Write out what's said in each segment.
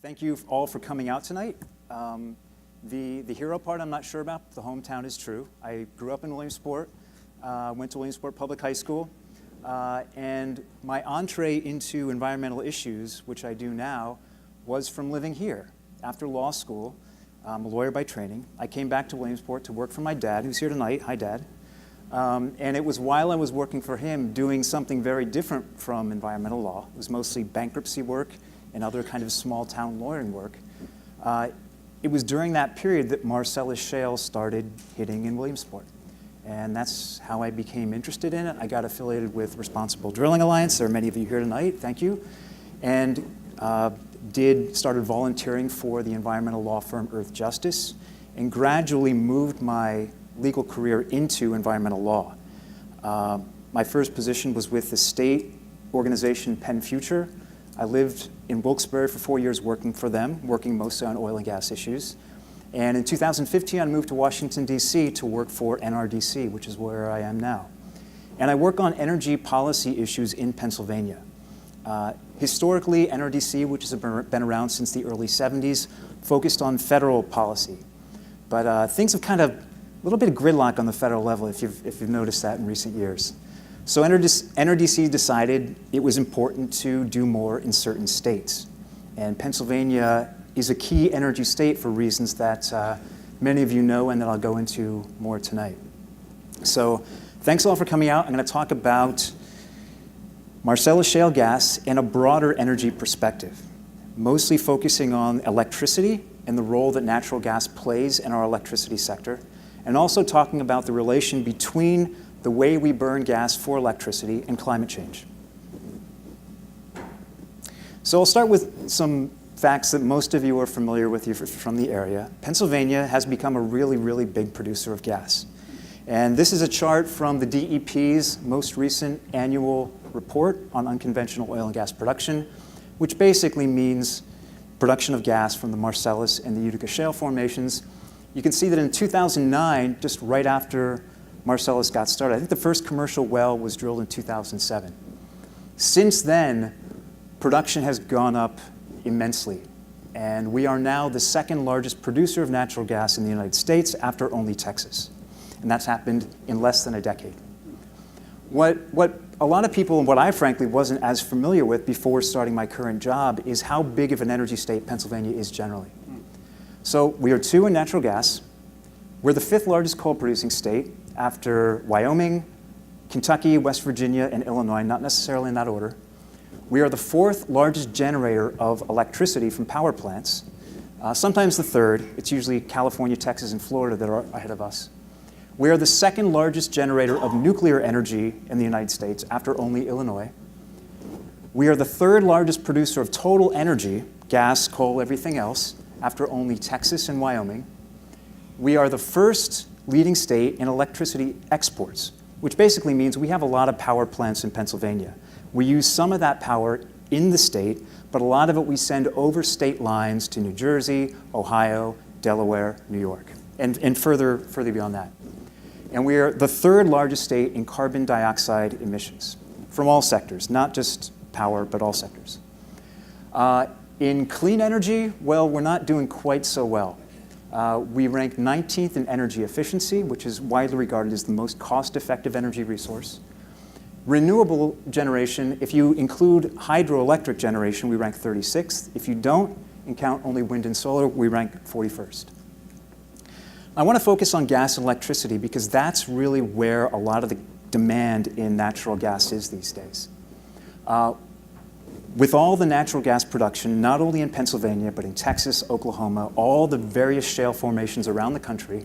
Thank you all for coming out tonight. The hero part I'm not sure about. The hometown is true. I grew up in Williamsport, went to Williamsport Public High School, and my entree into environmental issues, which I do now, was from living here. After law school, I'm a lawyer by training. I came back to Williamsport to work for my dad, who's here tonight. Hi, Dad. And it was while I was working for him doing something very different from environmental law. It was mostly bankruptcy work and other kind of small town lawyering work. It was during that period that Marcellus Shale started hitting in Williamsport. And that's how I became interested in it. I got affiliated with Responsible Drilling Alliance. There are many of you here tonight, thank you. And started volunteering for the environmental law firm Earth Justice, and gradually moved my legal career into environmental law. My first position was with the state organization Penn Future. I lived in Wilkes-Barre for 4 years working for them, working mostly on oil and gas issues. And in 2015, I moved to Washington, D.C. to work for NRDC, which is where I am now. And I work on energy policy issues in Pennsylvania. Historically, NRDC, which has been around since the early 70s, focused on federal policy. But things have kind of, a little bit of gridlock on the federal level, if you've noticed that in recent years. So NRDC decided it was important to do more in certain states. And Pennsylvania is a key energy state for reasons that many of you know and that I'll go into more tonight. So thanks all for coming out. I'm going to talk about Marcellus Shale Gas in a broader energy perspective, mostly focusing on electricity and the role that natural gas plays in our electricity sector, and also talking about the relation between the way we burn gas for electricity and climate change. So I'll start with some facts that most of you are familiar with from the area. Pennsylvania has become a really, really big producer of gas. And this is a chart from the DEP's most recent annual report on unconventional oil and gas production, which basically means production of gas from the Marcellus and the Utica shale formations. You can see that in 2009, just right after Marcellus got started, I think the first commercial well was drilled in 2007. Since then, production has gone up immensely, and we are now the second largest producer of natural gas in the United States after only Texas. And that's happened in less than a decade. What a lot of people, and what I frankly wasn't as familiar with before starting my current job, is how big of an energy state Pennsylvania is generally. So we are 2 in natural gas. We're the 5th largest coal producing state after Wyoming, Kentucky, West Virginia, and Illinois, not necessarily in that order. We are the 4th largest generator of electricity from power plants, sometimes the 3rd. It's usually California, Texas, and Florida that are ahead of us. We are the 2nd largest generator of nuclear energy in the United States after only Illinois. We are the 3rd largest producer of total energy, gas, coal, everything else, after only Texas and Wyoming. We are the 1st leading state in electricity exports, which basically means we have a lot of power plants in Pennsylvania. We use some of that power in the state, but a lot of it we send over state lines to New Jersey, Ohio, Delaware, New York, and further beyond that. And we are the 3rd largest state in carbon dioxide emissions from all sectors, not just power, but all sectors. In clean energy, well, we're not doing quite so well. We rank 19th in energy efficiency, which is widely regarded as the most cost-effective energy resource. Renewable generation, if you include hydroelectric generation, we rank 36th. If you don't and count only wind and solar, we rank 41st. I want to focus on gas and electricity because that's really where a lot of the demand in natural gas is these days. With all the natural gas production, not only in Pennsylvania, but in Texas, Oklahoma, all the various shale formations around the country,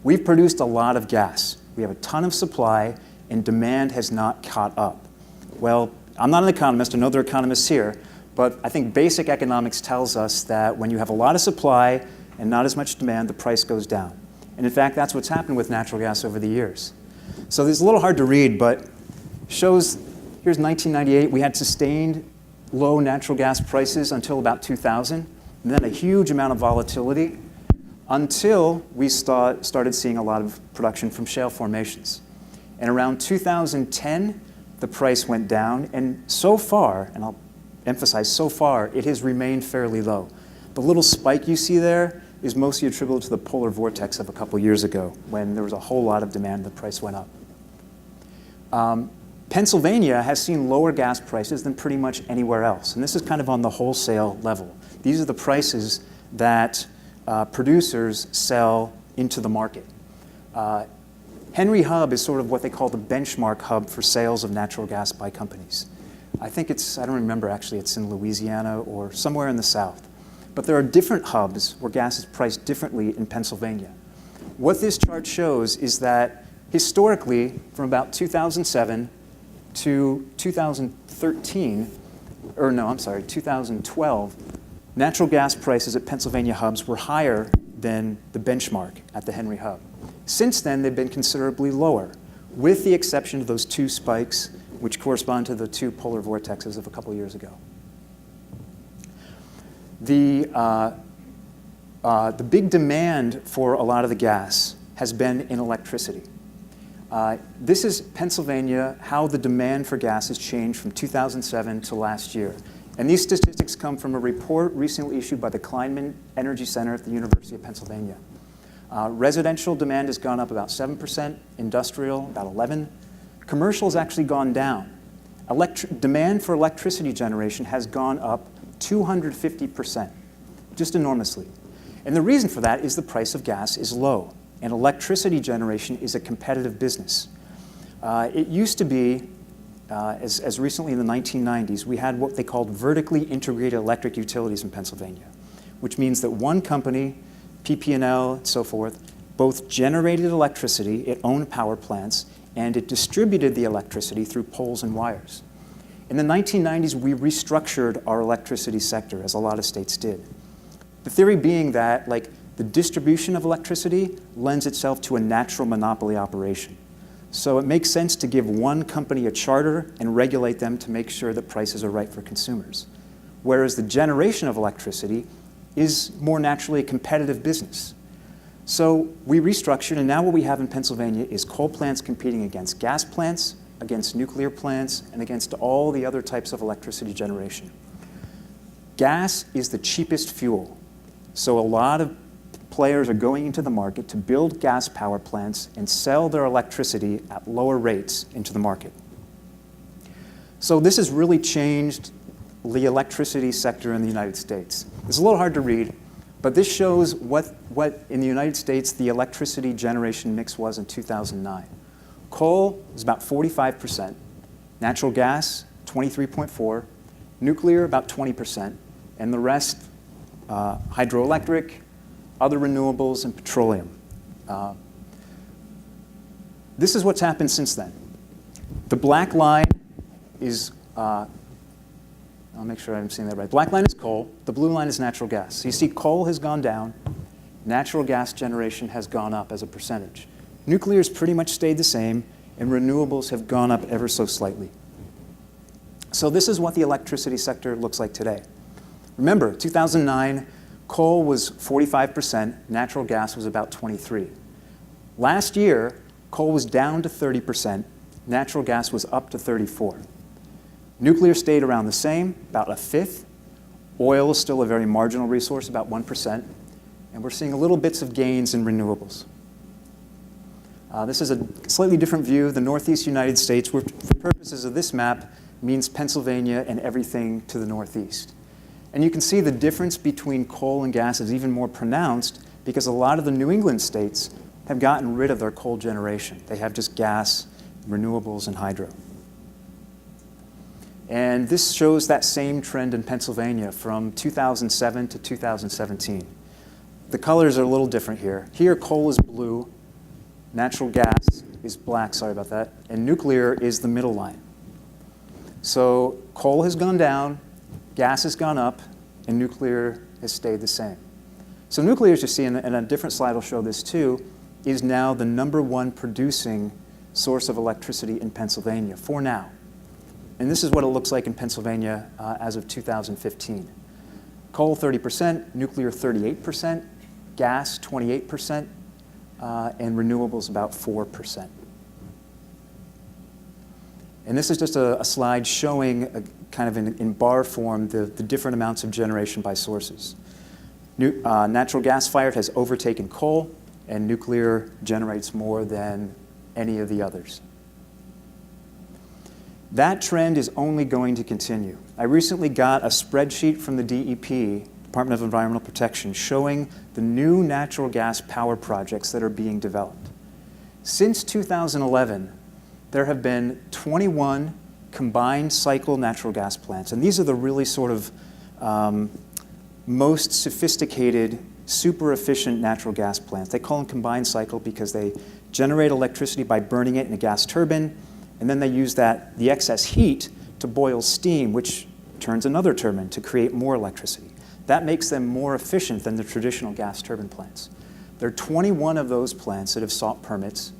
we've produced a lot of gas. We have a ton of supply, and demand has not caught up. Well, I'm not an economist, I know there are economists here, but I think basic economics tells us that when you have a lot of supply and not as much demand, the price goes down. And in fact, that's what's happened with natural gas over the years. So it's a little hard to read, but shows, here's 1998, we had sustained low natural gas prices until about 2000, and then a huge amount of volatility until we started seeing a lot of production from shale formations. And around 2010, the price went down, and so far, and I'll emphasize so far, it has remained fairly low. The little spike you see there is mostly attributable to the polar vortex of a couple years ago when there was a whole lot of demand and the price went up. Pennsylvania has seen lower gas prices than pretty much anywhere else, and this is kind of on the wholesale level. These are the prices that producers sell into the market. Henry Hub is sort of what they call the benchmark hub for sales of natural gas by companies. I think I don't remember actually, it's in Louisiana or somewhere in the South. But there are different hubs where gas is priced differently in Pennsylvania. What this chart shows is that historically, from about 2007 to 2012, natural gas prices at Pennsylvania hubs were higher than the benchmark at the Henry Hub. Since then, they've been considerably lower, with the exception of those two spikes, which correspond to the two polar vortexes of a couple years ago. The big demand for a lot of the gas has been in electricity. This is Pennsylvania, how the demand for gas has changed from 2007 to last year. And these statistics come from a report recently issued by the Kleinman Energy Center at the University of Pennsylvania. Residential demand has gone up about 7%, industrial about 11%. Commercial has actually gone down. Demand for electricity generation has gone up 250%, just enormously. And the reason for that is the price of gas is low, and electricity generation is a competitive business. It used to be, as recently in the 1990s, we had what they called vertically integrated electric utilities in Pennsylvania, which means that one company, PP&L and so forth, both generated electricity, it owned power plants, and it distributed the electricity through poles and wires. In the 1990s, we restructured our electricity sector, as a lot of states did. The theory being that, the distribution of electricity lends itself to a natural monopoly operation. So it makes sense to give one company a charter and regulate them to make sure that prices are right for consumers. Whereas the generation of electricity is more naturally a competitive business. So we restructured, and now what we have in Pennsylvania is coal plants competing against gas plants, against nuclear plants, and against all the other types of electricity generation. Gas is the cheapest fuel. So a lot of players are going into the market to build gas power plants and sell their electricity at lower rates into the market. So this has really changed the electricity sector in the United States. It's a little hard to read, but this shows what in the United States the electricity generation mix was in 2009. Coal was about 45%, natural gas 23.4%, nuclear about 20%, and the rest hydroelectric, other renewables, and petroleum. This is what's happened since then. The black line is, I'll make sure I'm saying that right. Black line is coal, the blue line is natural gas. So you see coal has gone down, natural gas generation has gone up as a percentage. Nuclear has pretty much stayed the same, and renewables have gone up ever so slightly. So this is what the electricity sector looks like today. Remember, 2009, coal was 45%, natural gas was about 23%. Last year, coal was down to 30%, natural gas was up to 34%. Nuclear stayed around the same, about a fifth. Oil is still a very marginal resource, about 1%. And we're seeing little bits of gains in renewables. This is a slightly different view. The Northeast United States, for purposes of this map, means Pennsylvania and everything to the northeast. And you can see the difference between coal and gas is even more pronounced because a lot of the New England states have gotten rid of their coal generation. They have just gas, renewables, and hydro. And this shows that same trend in Pennsylvania from 2007 to 2017. The colors are a little different here. Here, coal is blue, natural gas is black, sorry about that, and nuclear is the middle line. So coal has gone down, gas has gone up, and nuclear has stayed the same. So nuclear, as you see, and a different slide will show this too, is now the #1 producing source of electricity in Pennsylvania for now. And this is what it looks like in Pennsylvania as of 2015. Coal 30%, nuclear 38%, gas 28%, and renewables about 4%. And this is just a slide showing kind of in bar form the different amounts of generation by sources. Natural gas-fired has overtaken coal, and nuclear generates more than any of the others. That trend is only going to continue. I recently got a spreadsheet from the DEP, Department of Environmental Protection, showing the new natural gas power projects that are being developed. Since 2011, there have been 21 combined cycle natural gas plants, and these are the really sort of most sophisticated, super efficient natural gas plants. They call them combined cycle because they generate electricity by burning it in a gas turbine, and then they use the excess heat to boil steam, which turns another turbine to create more electricity. That makes them more efficient than the traditional gas turbine plants. There are 21 of those plants that have sought permits.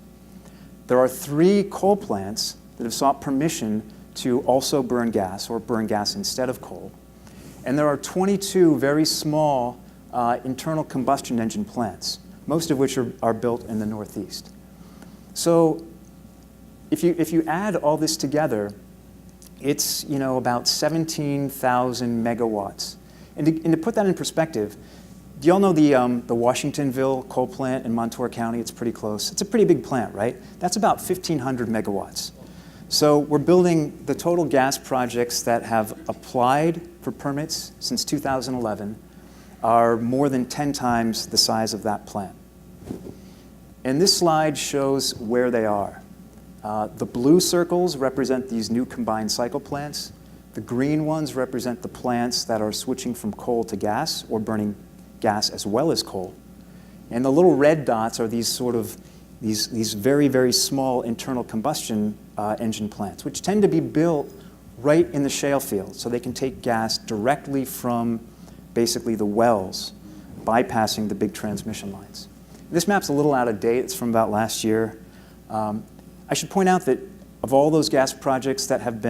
There are 3 coal plants that have sought permission to also burn gas, or burn gas instead of coal. And there are 22 very small internal combustion engine plants, most of which are built in the Northeast. So if you add all this together, it's about 17,000 megawatts. And to put that in perspective, do y'all know the Washingtonville coal plant in Montour County? It's pretty close. It's a pretty big plant, right? That's about 1,500 megawatts. So we're building the total gas projects that have applied for permits since 2011 are more than 10 times the size of that plant. And this slide shows where they are. The blue circles represent these new combined cycle plants. The green ones represent the plants that are switching from coal to gas or burning gas as well as coal. And the little red dots are these very, very small internal combustion engine plants, which tend to be built right in the shale field, so they can take gas directly from basically the wells, bypassing the big transmission lines. This map's a little out of date. It's from about last year. I should point out that of all those gas projects that have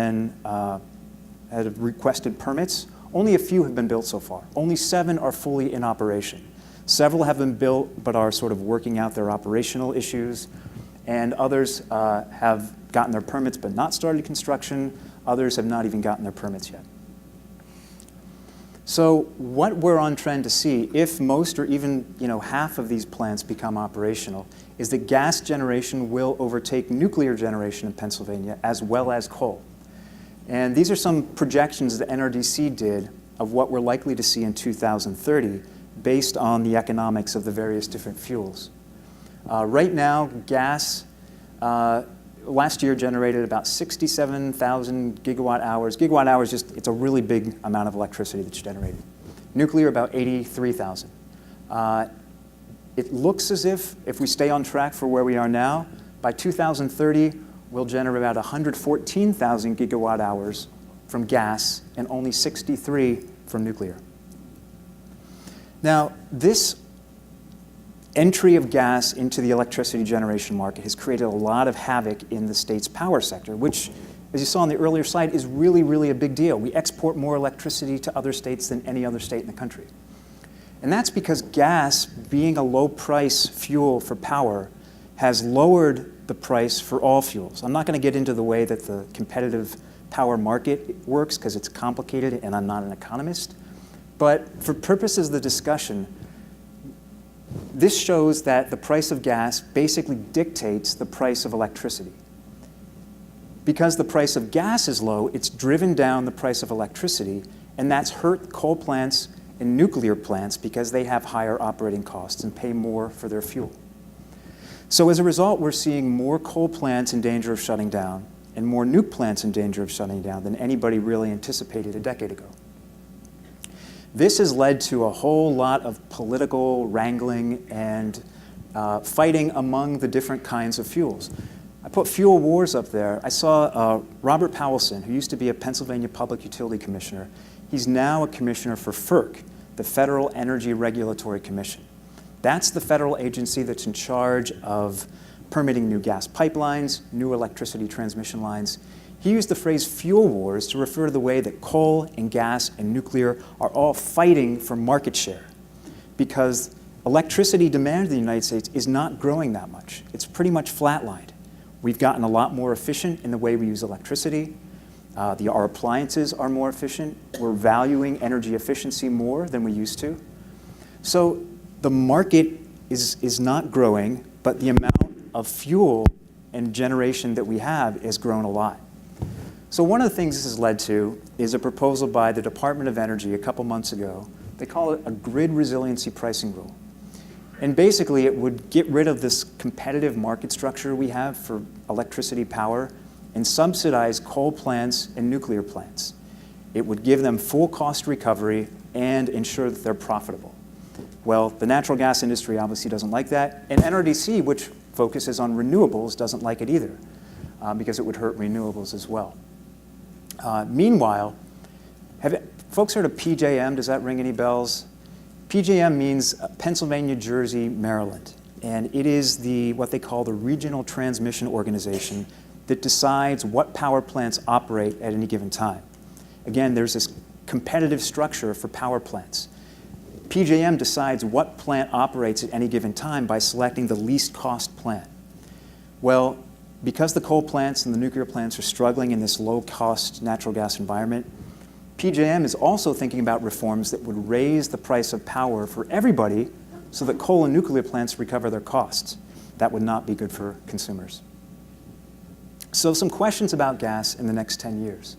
requested permits, only a few have been built so far. Only 7 are fully in operation. Several have been built but are sort of working out their operational issues, and others have gotten their permits but not started construction. Others have not even gotten their permits yet. So what we're on trend to see, if most or even half of these plants become operational, is that gas generation will overtake nuclear generation in Pennsylvania as well as coal. And these are some projections that NRDC did of what we're likely to see in 2030 based on the economics of the various different fuels. Right now, gas last year generated about 67,000 gigawatt hours. Gigawatt hours, it's a really big amount of electricity that's generated. Nuclear, about 83,000. It looks as if we stay on track for where we are now, by 2030, we'll generate about 114,000 gigawatt hours from gas and only 63 from nuclear. Now, this entry of gas into the electricity generation market has created a lot of havoc in the state's power sector, which, as you saw on the earlier slide, is really, really a big deal. We export more electricity to other states than any other state in the country. And that's because gas, being a low-price fuel for power, has lowered the price for all fuels. I'm not going to get into the way that the competitive power market works because it's complicated and I'm not an economist. But for purposes of the discussion, this shows that the price of gas basically dictates the price of electricity. Because the price of gas is low, it's driven down the price of electricity, and that's hurt coal plants and nuclear plants because they have higher operating costs and pay more for their fuel. So as a result, we're seeing more coal plants in danger of shutting down and more nuke plants in danger of shutting down than anybody really anticipated a decade ago. This has led to a whole lot of political wrangling and fighting among the different kinds of fuels. I put fuel wars up there. I saw Robert Powelson, who used to be a Pennsylvania Public Utility Commissioner. He's now a commissioner for FERC, the Federal Energy Regulatory Commission. That's the federal agency that's in charge of permitting new gas pipelines, new electricity transmission lines. He used the phrase fuel wars to refer to the way that coal and gas and nuclear are all fighting for market share, because electricity demand in the United States is not growing that much. It's pretty much flatlined. We've gotten a lot more efficient in the way we use electricity. Our appliances are more efficient. We're valuing energy efficiency more than we used to. So the market is not growing, but the amount of fuel and generation that we have has grown a lot. So one of the things this has led to is a proposal by the Department of Energy a couple months ago. They call it a grid resiliency pricing rule. And basically it would get rid of this competitive market structure we have for electricity power and subsidize coal plants and nuclear plants. It would give them full cost recovery and ensure that they're profitable. Well, the natural gas industry obviously doesn't like that, and NRDC, which focuses on renewables, doesn't like it either, because it would hurt renewables as well. Meanwhile, have folks heard of PJM? Does that ring any bells? PJM means Pennsylvania, Jersey, Maryland, and it is what they call the Regional Transmission Organization that decides what power plants operate at any given time. Again, there's this competitive structure for power plants. PJM decides what plant operates at any given time by selecting the least cost plant. Well, because the coal plants and the nuclear plants are struggling in this low-cost natural gas environment, PJM is also thinking about reforms that would raise the price of power for everybody so that coal and nuclear plants recover their costs. That would not be good for consumers. So some questions about gas in the next 10 years.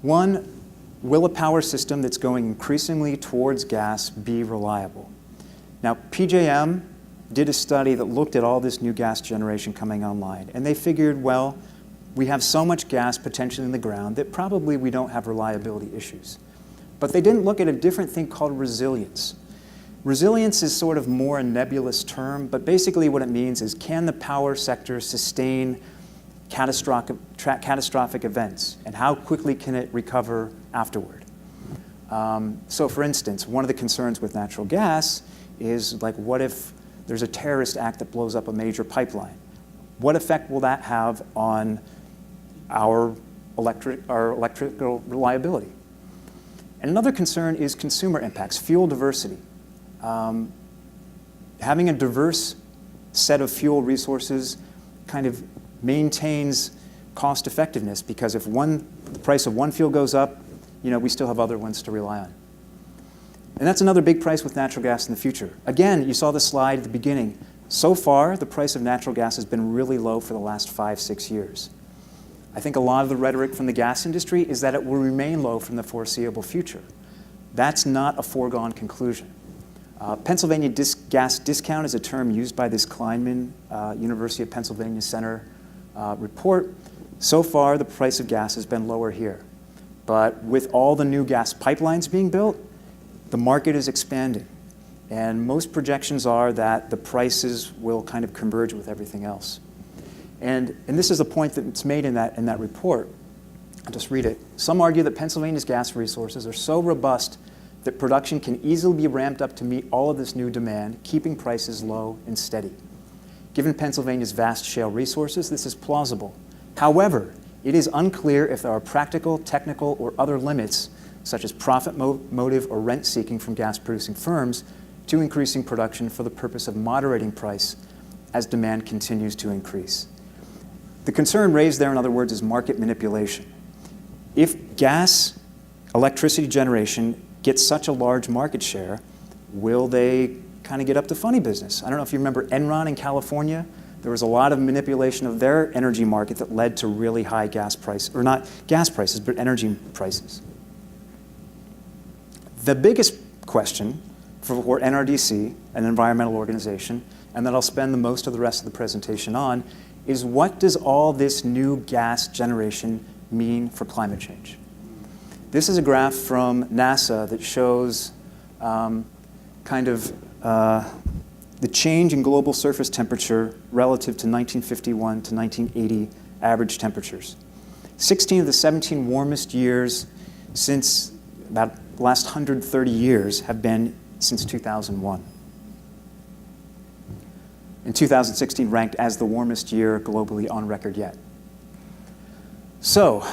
One, will a power system that's going increasingly towards gas be reliable? Now, PJM did a study that looked at all this new gas generation coming online, and they figured, well, we have so much gas potentially in the ground that probably we don't have reliability issues. But they didn't look at a different thing called resilience. Resilience is sort of more a nebulous term, but basically what it means is, can the power sector sustain catastrophic events, and how quickly can it recover afterward? So for instance, one of the concerns with natural gas is, like, what if there's a terrorist act that blows up a major pipeline? What effect will that have on our electrical reliability? And another concern is consumer impacts, fuel diversity. Having a diverse set of fuel resources kind of maintains cost effectiveness, because if the price of one fuel goes up, we still have other ones to rely on. And that's another big price with natural gas in the future. Again, you saw the slide at the beginning. So far, the price of natural gas has been really low for the last 5-6 years. I think a lot of the rhetoric from the gas industry is that it will remain low from the foreseeable future. That's not a foregone conclusion. Pennsylvania gas discount is a term used by this Kleinman University of Pennsylvania Center report. So far, the price of gas has been lower here. But with all the new gas pipelines being built, the market is expanding. And most projections are that the prices will kind of converge with everything else. And this is a point that's made in that report. I'll just read it. Some argue that Pennsylvania's gas resources are so robust that production can easily be ramped up to meet all of this new demand, keeping prices low and steady. Given Pennsylvania's vast shale resources, this is plausible. However, it is unclear if there are practical, technical, or other limits, such as profit motive or rent seeking from gas-producing firms, to increasing production for the purpose of moderating price as demand continues to increase. The concern raised there, in other words, is market manipulation. If gas electricity generation gets such a large market share, will they kind of get up to funny business? I don't know if you remember Enron in California. There was a lot of manipulation of their energy market that led to really high gas prices, or not gas prices, but energy prices. The biggest question for NRDC, an environmental organization, and that I'll spend the most of the rest of the presentation on, is what does all this new gas generation mean for climate change? This is a graph from NASA that shows the change in global surface temperature relative to 1951 to 1980 average temperatures. 16 of the 17 warmest years since about the last 130 years have been since 2001. And 2016 ranked as the warmest year globally on record yet. So,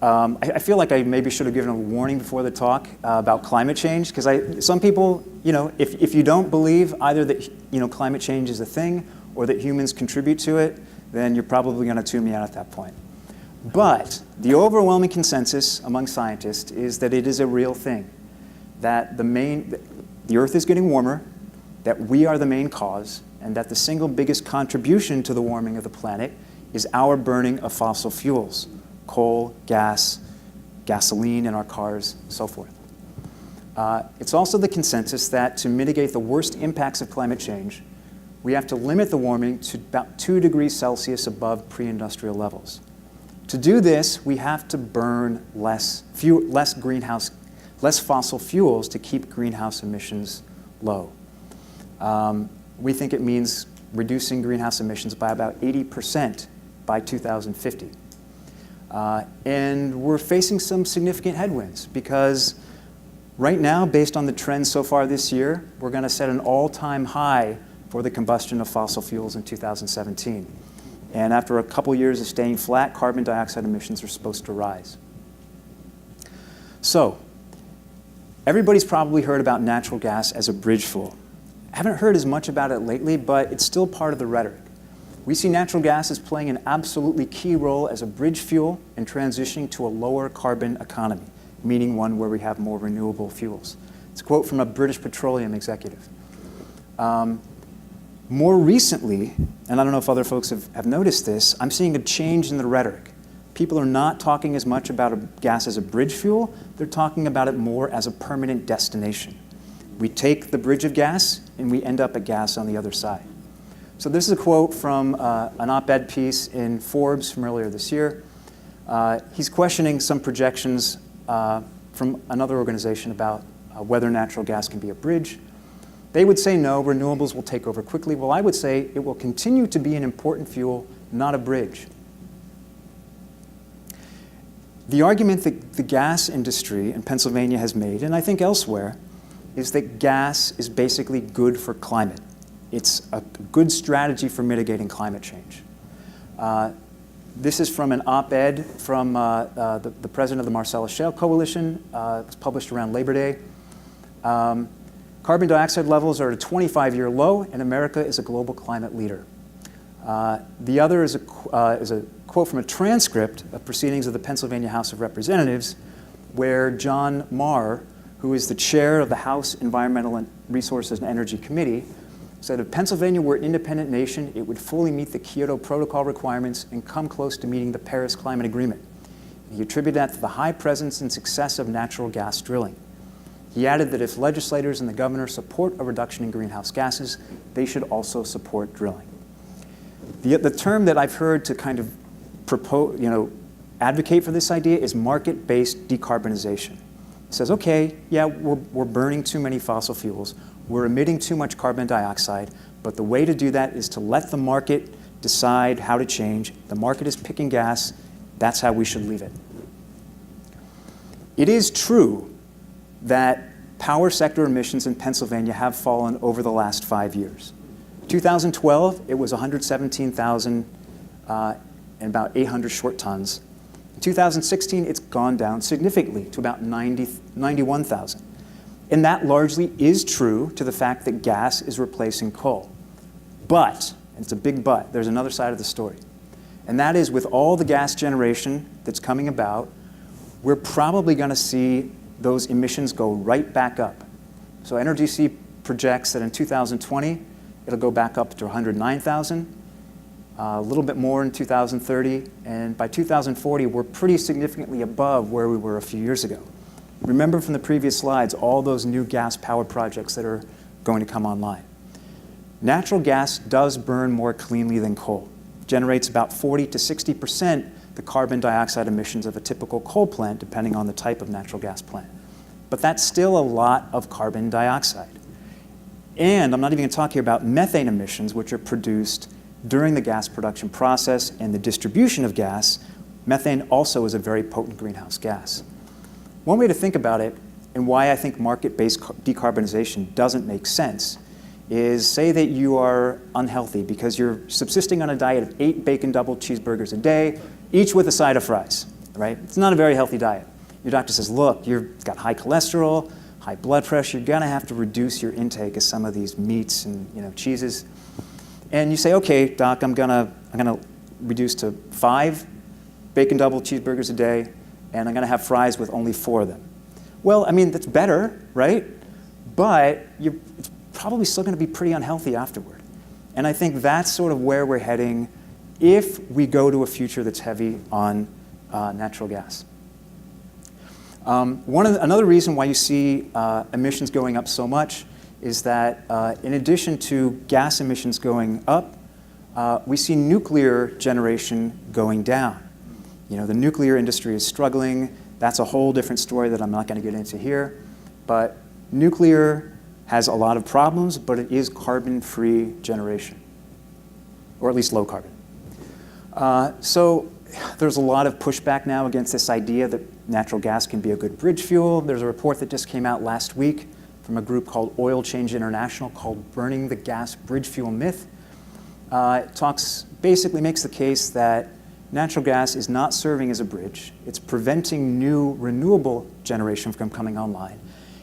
I feel like I maybe should have given a warning before the talk about climate change, because some people, if you don't believe either that climate change is a thing or that humans contribute to it, then you're probably going to tune me out at that point. But the overwhelming consensus among scientists is that it is a real thing. that the Earth is getting warmer, that we are the main cause, and that the single biggest contribution to the warming of the planet is our burning of fossil fuels, coal, gas, gasoline in our cars, so forth. It's also the consensus that to mitigate the worst impacts of climate change, we have to limit the warming to about 2 degrees Celsius above pre-industrial levels. To do this, we have to burn less fossil fuels to keep greenhouse emissions low. We think it means reducing greenhouse emissions by about 80% by 2050. And we're facing some significant headwinds because right now, based on the trends so far this year, we're going to set an all-time high for the combustion of fossil fuels in 2017. And after a couple years of staying flat, carbon dioxide emissions are supposed to rise. So, everybody's probably heard about natural gas as a bridge fuel. I haven't heard as much about it lately, but it's still part of the rhetoric. We see natural gas as playing an absolutely key role as a bridge fuel in transitioning to a lower carbon economy, meaning one where we have more renewable fuels. It's a quote from a British petroleum executive. More recently, and I don't know if other folks have noticed this, I'm seeing a change in the rhetoric. People are not talking as much about gas as a bridge fuel, they're talking about it more as a permanent destination. We take the bridge of gas and we end up at gas on the other side. So this is a quote from an op-ed piece in Forbes from earlier this year. He's questioning some projections from another organization about whether natural gas can be a bridge. They would say no, renewables will take over quickly. Well, I would say it will continue to be an important fuel, not a bridge. The argument that the gas industry in Pennsylvania has made, and I think elsewhere, is that gas is basically good for climate. It's a good strategy for mitigating climate change. This is from an op-ed from the president of the Marcellus Shale Coalition. It was published around Labor Day. Carbon dioxide levels are at a 25-year low, and America is a global climate leader. The other is a quote from a transcript of proceedings of the Pennsylvania House of Representatives, where John Marr, who is the chair of the House Environmental and Resources and Energy Committee, said if Pennsylvania were an independent nation, it would fully meet the Kyoto Protocol requirements and come close to meeting the Paris Climate Agreement. He attributed that to the high presence and success of natural gas drilling. He added that if legislators and the governor support a reduction in greenhouse gases, they should also support drilling. The term that I've heard to kind of propose, advocate for this idea is market-based decarbonization. It says, okay, yeah, we're burning too many fossil fuels, we're emitting too much carbon dioxide, but the way to do that is to let the market decide how to change. The market is picking gas, that's how we should leave it. It is true that power sector emissions in Pennsylvania have fallen over the last 5 years. 2012, it was 117,000 and about 800 short tons. In 2016, it's gone down significantly to about 91,000. And that largely is true to the fact that gas is replacing coal. But, and it's a big but, there's another side of the story. And that is with all the gas generation that's coming about, we're probably going to see those emissions go right back up. So NRDC projects that in 2020, it'll go back up to 109,000, a little bit more in 2030, and by 2040, we're pretty significantly above where we were a few years ago. Remember from the previous slides, all those new gas power projects that are going to come online. Natural gas does burn more cleanly than coal. It generates about 40 to 60% the carbon dioxide emissions of a typical coal plant, depending on the type of natural gas plant. But that's still a lot of carbon dioxide. And I'm not even going to talk here about methane emissions, which are produced during the gas production process and the distribution of gas. Methane also is a very potent greenhouse gas. One way to think about it, and why I think market-based decarbonization doesn't make sense, is say that you are unhealthy because you're subsisting on a diet of 8 bacon double cheeseburgers a day, each with a side of fries, right? It's not a very healthy diet. Your doctor says, look, you've got high cholesterol, high blood pressure, you're gonna have to reduce your intake of some of these meats and cheeses. And you say, okay, doc, I'm gonna reduce to 5 bacon double cheeseburgers a day, and I'm gonna have fries with only 4 of them. Well, I mean, that's better, right? But it's probably still going to be pretty unhealthy afterward. And I think that's sort of where we're heading if we go to a future that's heavy on natural gas. Another reason why you see emissions going up so much is that in addition to gas emissions going up, we see nuclear generation going down. You know, the nuclear industry is struggling. That's a whole different story that I'm not going to get into here. But nuclear has a lot of problems, but it is carbon-free generation, or at least low carbon. So there's a lot of pushback now against this idea that natural gas can be a good bridge fuel. There's a report that just came out last week from a group called Oil Change International called Burning the Gas Bridge Fuel Myth. It basically makes the case that natural gas is not serving as a bridge. It's preventing new renewable generation from coming online.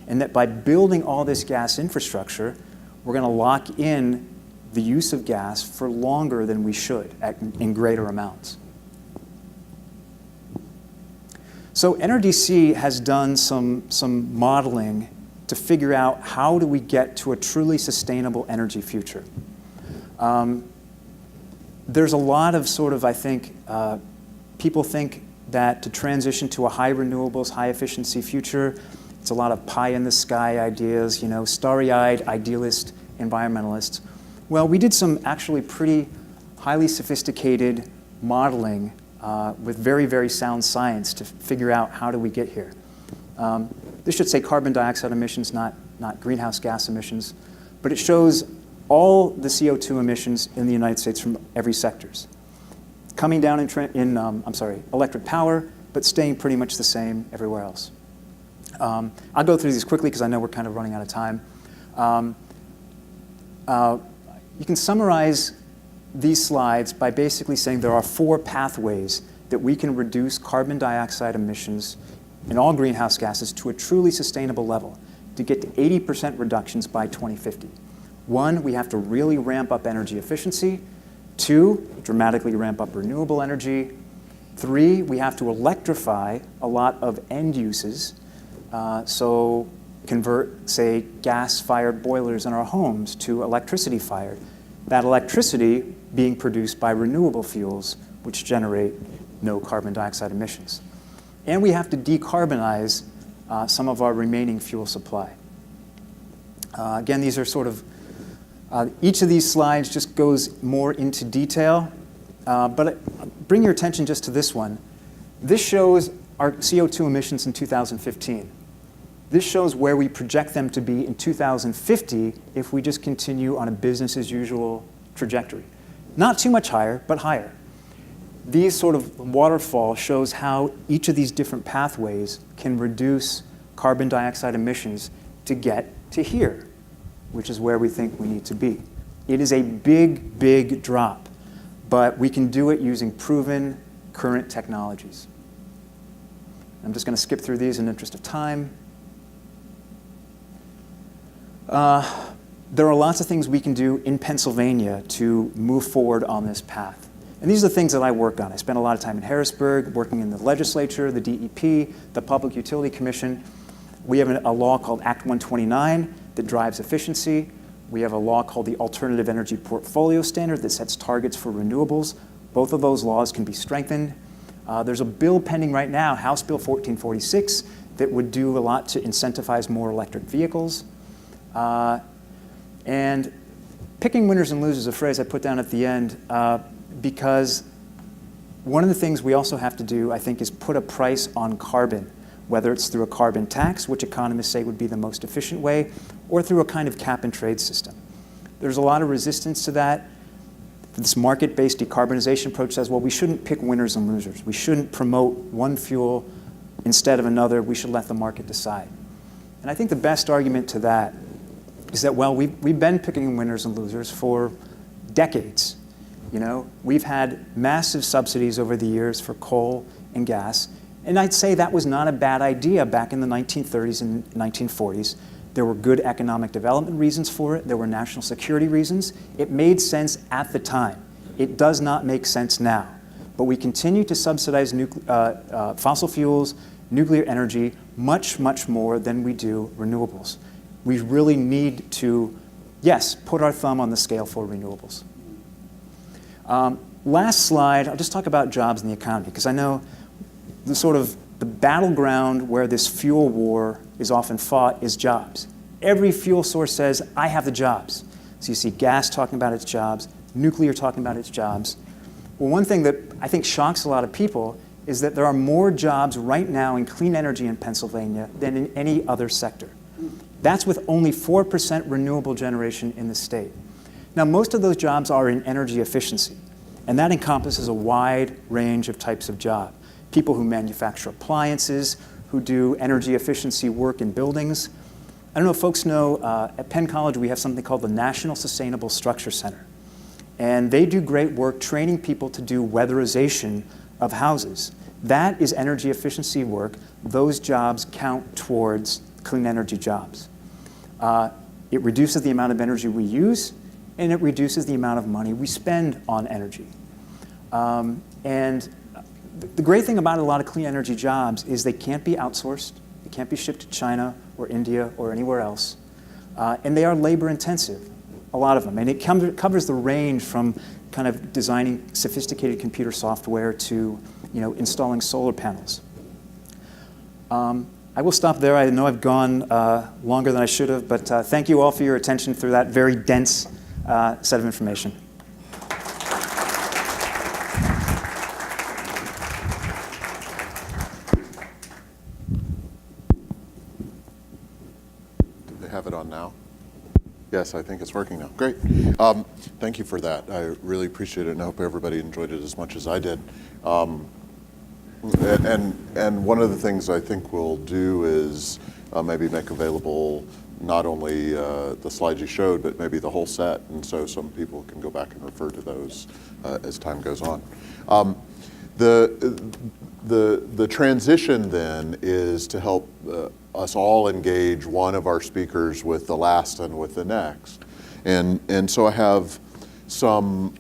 And that by building all this gas infrastructure, we're going to lock in the use of gas for longer than we should in greater amounts. So NRDC has done some modeling to figure out how do we get to a truly sustainable energy future. There's a lot of sort of, I think, people think that to transition to a high renewables, high efficiency future, it's a lot of pie in the sky ideas, you know, starry-eyed idealist environmentalists. Well, we did some actually pretty highly sophisticated modeling with very, very sound science to figure out how do we get here. This should say carbon dioxide emissions, not greenhouse gas emissions, but it shows all the CO2 emissions in the United States from every sectors. Coming down in electric power, but staying pretty much the same everywhere else. I'll go through these quickly because I know we're kind of running out of time. You can summarize these slides by basically saying there are 4 pathways that we can reduce carbon dioxide emissions in all greenhouse gases to a truly sustainable level to get to 80% reductions by 2050. 1, we have to really ramp up energy efficiency. 2, dramatically ramp up renewable energy. 3, we have to electrify a lot of end uses. So convert, say, gas-fired boilers in our homes to electricity-fired. That electricity being produced by renewable fuels, which generate no carbon dioxide emissions. And we have to decarbonize some of our remaining fuel supply. Again, these are sort of, each of these slides just goes more into detail, but bring your attention just to this one. This shows our CO2 emissions in 2015. This shows where we project them to be in 2050 if we just continue on a business as usual trajectory. Not too much higher, but higher. These sort of waterfall shows how each of these different pathways can reduce carbon dioxide emissions to get to here, which is where we think we need to be. It is a big, big drop, but we can do it using proven current technologies. I'm just going to skip through these in the interest of time. There are lots of things we can do in Pennsylvania to move forward on this path. And these are the things that I work on. I spent a lot of time in Harrisburg, working in the legislature, the DEP, the Public Utility Commission. We have a law called Act 129 that drives efficiency. We have a law called the Alternative Energy Portfolio Standard that sets targets for renewables. Both of those laws can be strengthened. There's a bill pending right now, House Bill 1446, that would do a lot to incentivize more electric vehicles. And picking winners and losers is a phrase I put down at the end because one of the things we also have to do, I think, is put a price on carbon, whether it's through a carbon tax, which economists say would be the most efficient way, or through a kind of cap and trade system. There's a lot of resistance to that. This market-based decarbonization approach says, well, we shouldn't pick winners and losers. We shouldn't promote one fuel instead of another. We should let the market decide. And I think the best argument to that is that, well, we've been picking winners and losers for decades. You know, we've had massive subsidies over the years for coal and gas, and I'd say that was not a bad idea back in the 1930s and 1940s. There were good economic development reasons for it. There were national security reasons. It made sense at the time. It does not make sense now. But we continue to subsidize fossil fuels, nuclear energy, much, much more than we do renewables. We really need to, yes, put our thumb on the scale for renewables. Last slide, I'll just talk about jobs in the economy, because I know the battleground where this fuel war is often fought is jobs. Every fuel source says, I have the jobs. So you see gas talking about its jobs, nuclear talking about its jobs. Well, one thing that I think shocks a lot of people is that there are more jobs right now in clean energy in Pennsylvania than in any other sector. That's with only 4% renewable generation in the state. Now, most of those jobs are in energy efficiency, and that encompasses a wide range of types of job. People who manufacture appliances, who do energy efficiency work in buildings. I don't know if folks know, at Penn College we have something called the National Sustainable Structure Center. And they do great work training people to do weatherization of houses. That is energy efficiency work. Those jobs count towards clean energy jobs. It reduces the amount of energy we use, and it reduces the amount of money we spend on energy. And the great thing about a lot of clean energy jobs is they can't be outsourced. They can't be shipped to China or India or anywhere else. And they are labor intensive, a lot of them. And it covers the range from kind of designing sophisticated computer software to installing solar panels. I will stop there. I know I've gone longer than I should have, but thank you all for your attention through that very dense set of information. Have it on now? Yes, I think it's working now. Great. Thank you for that. I really appreciate it, and I hope everybody enjoyed it as much as I did. And one of the things I think we'll do is maybe make available not only the slides you showed, but maybe the whole set, and so some people can go back and refer to those as time goes on. The transition then is to help us all engage one of our speakers with the last and with the next. And so I have some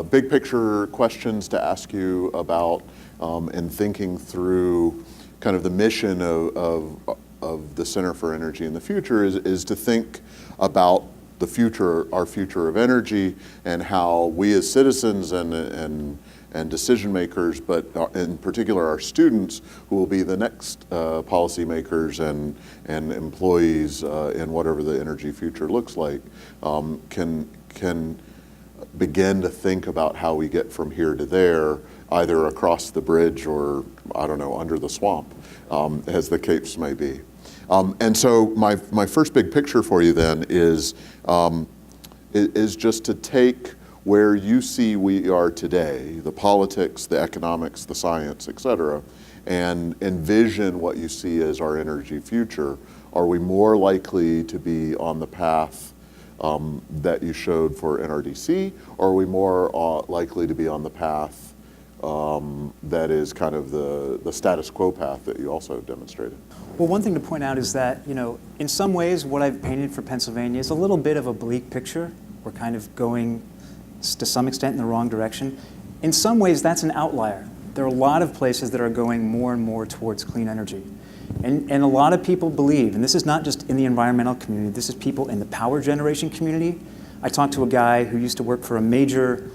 big picture questions to ask you about in thinking through kind of the mission of the Center for Energy in the Future is to think about the future, our future of energy, and how we as citizens and decision makers, but in particular our students, who will be the next policy makers and employees in whatever the energy future looks like, can begin to think about how we get from here to there, either across the bridge or, I don't know, under the swamp, as the case may be. And so my first big picture for you then is just to take where you see we are today, the politics, the economics, the science, et cetera, and envision what you see as our energy future. Are we more likely to be on the path that you showed for NRDC, or are we more likely to be on the path that is kind of the status quo path that you also demonstrated? Well, one thing to point out is that, in some ways what I've painted for Pennsylvania is a little bit of a bleak picture. We're kind of going to some extent in the wrong direction. In some ways, that's an outlier. There are a lot of places that are going more and more towards clean energy. And a lot of people believe, and this is not just in the environmental community, this is people in the power generation community. I talked to a guy who used to work for a major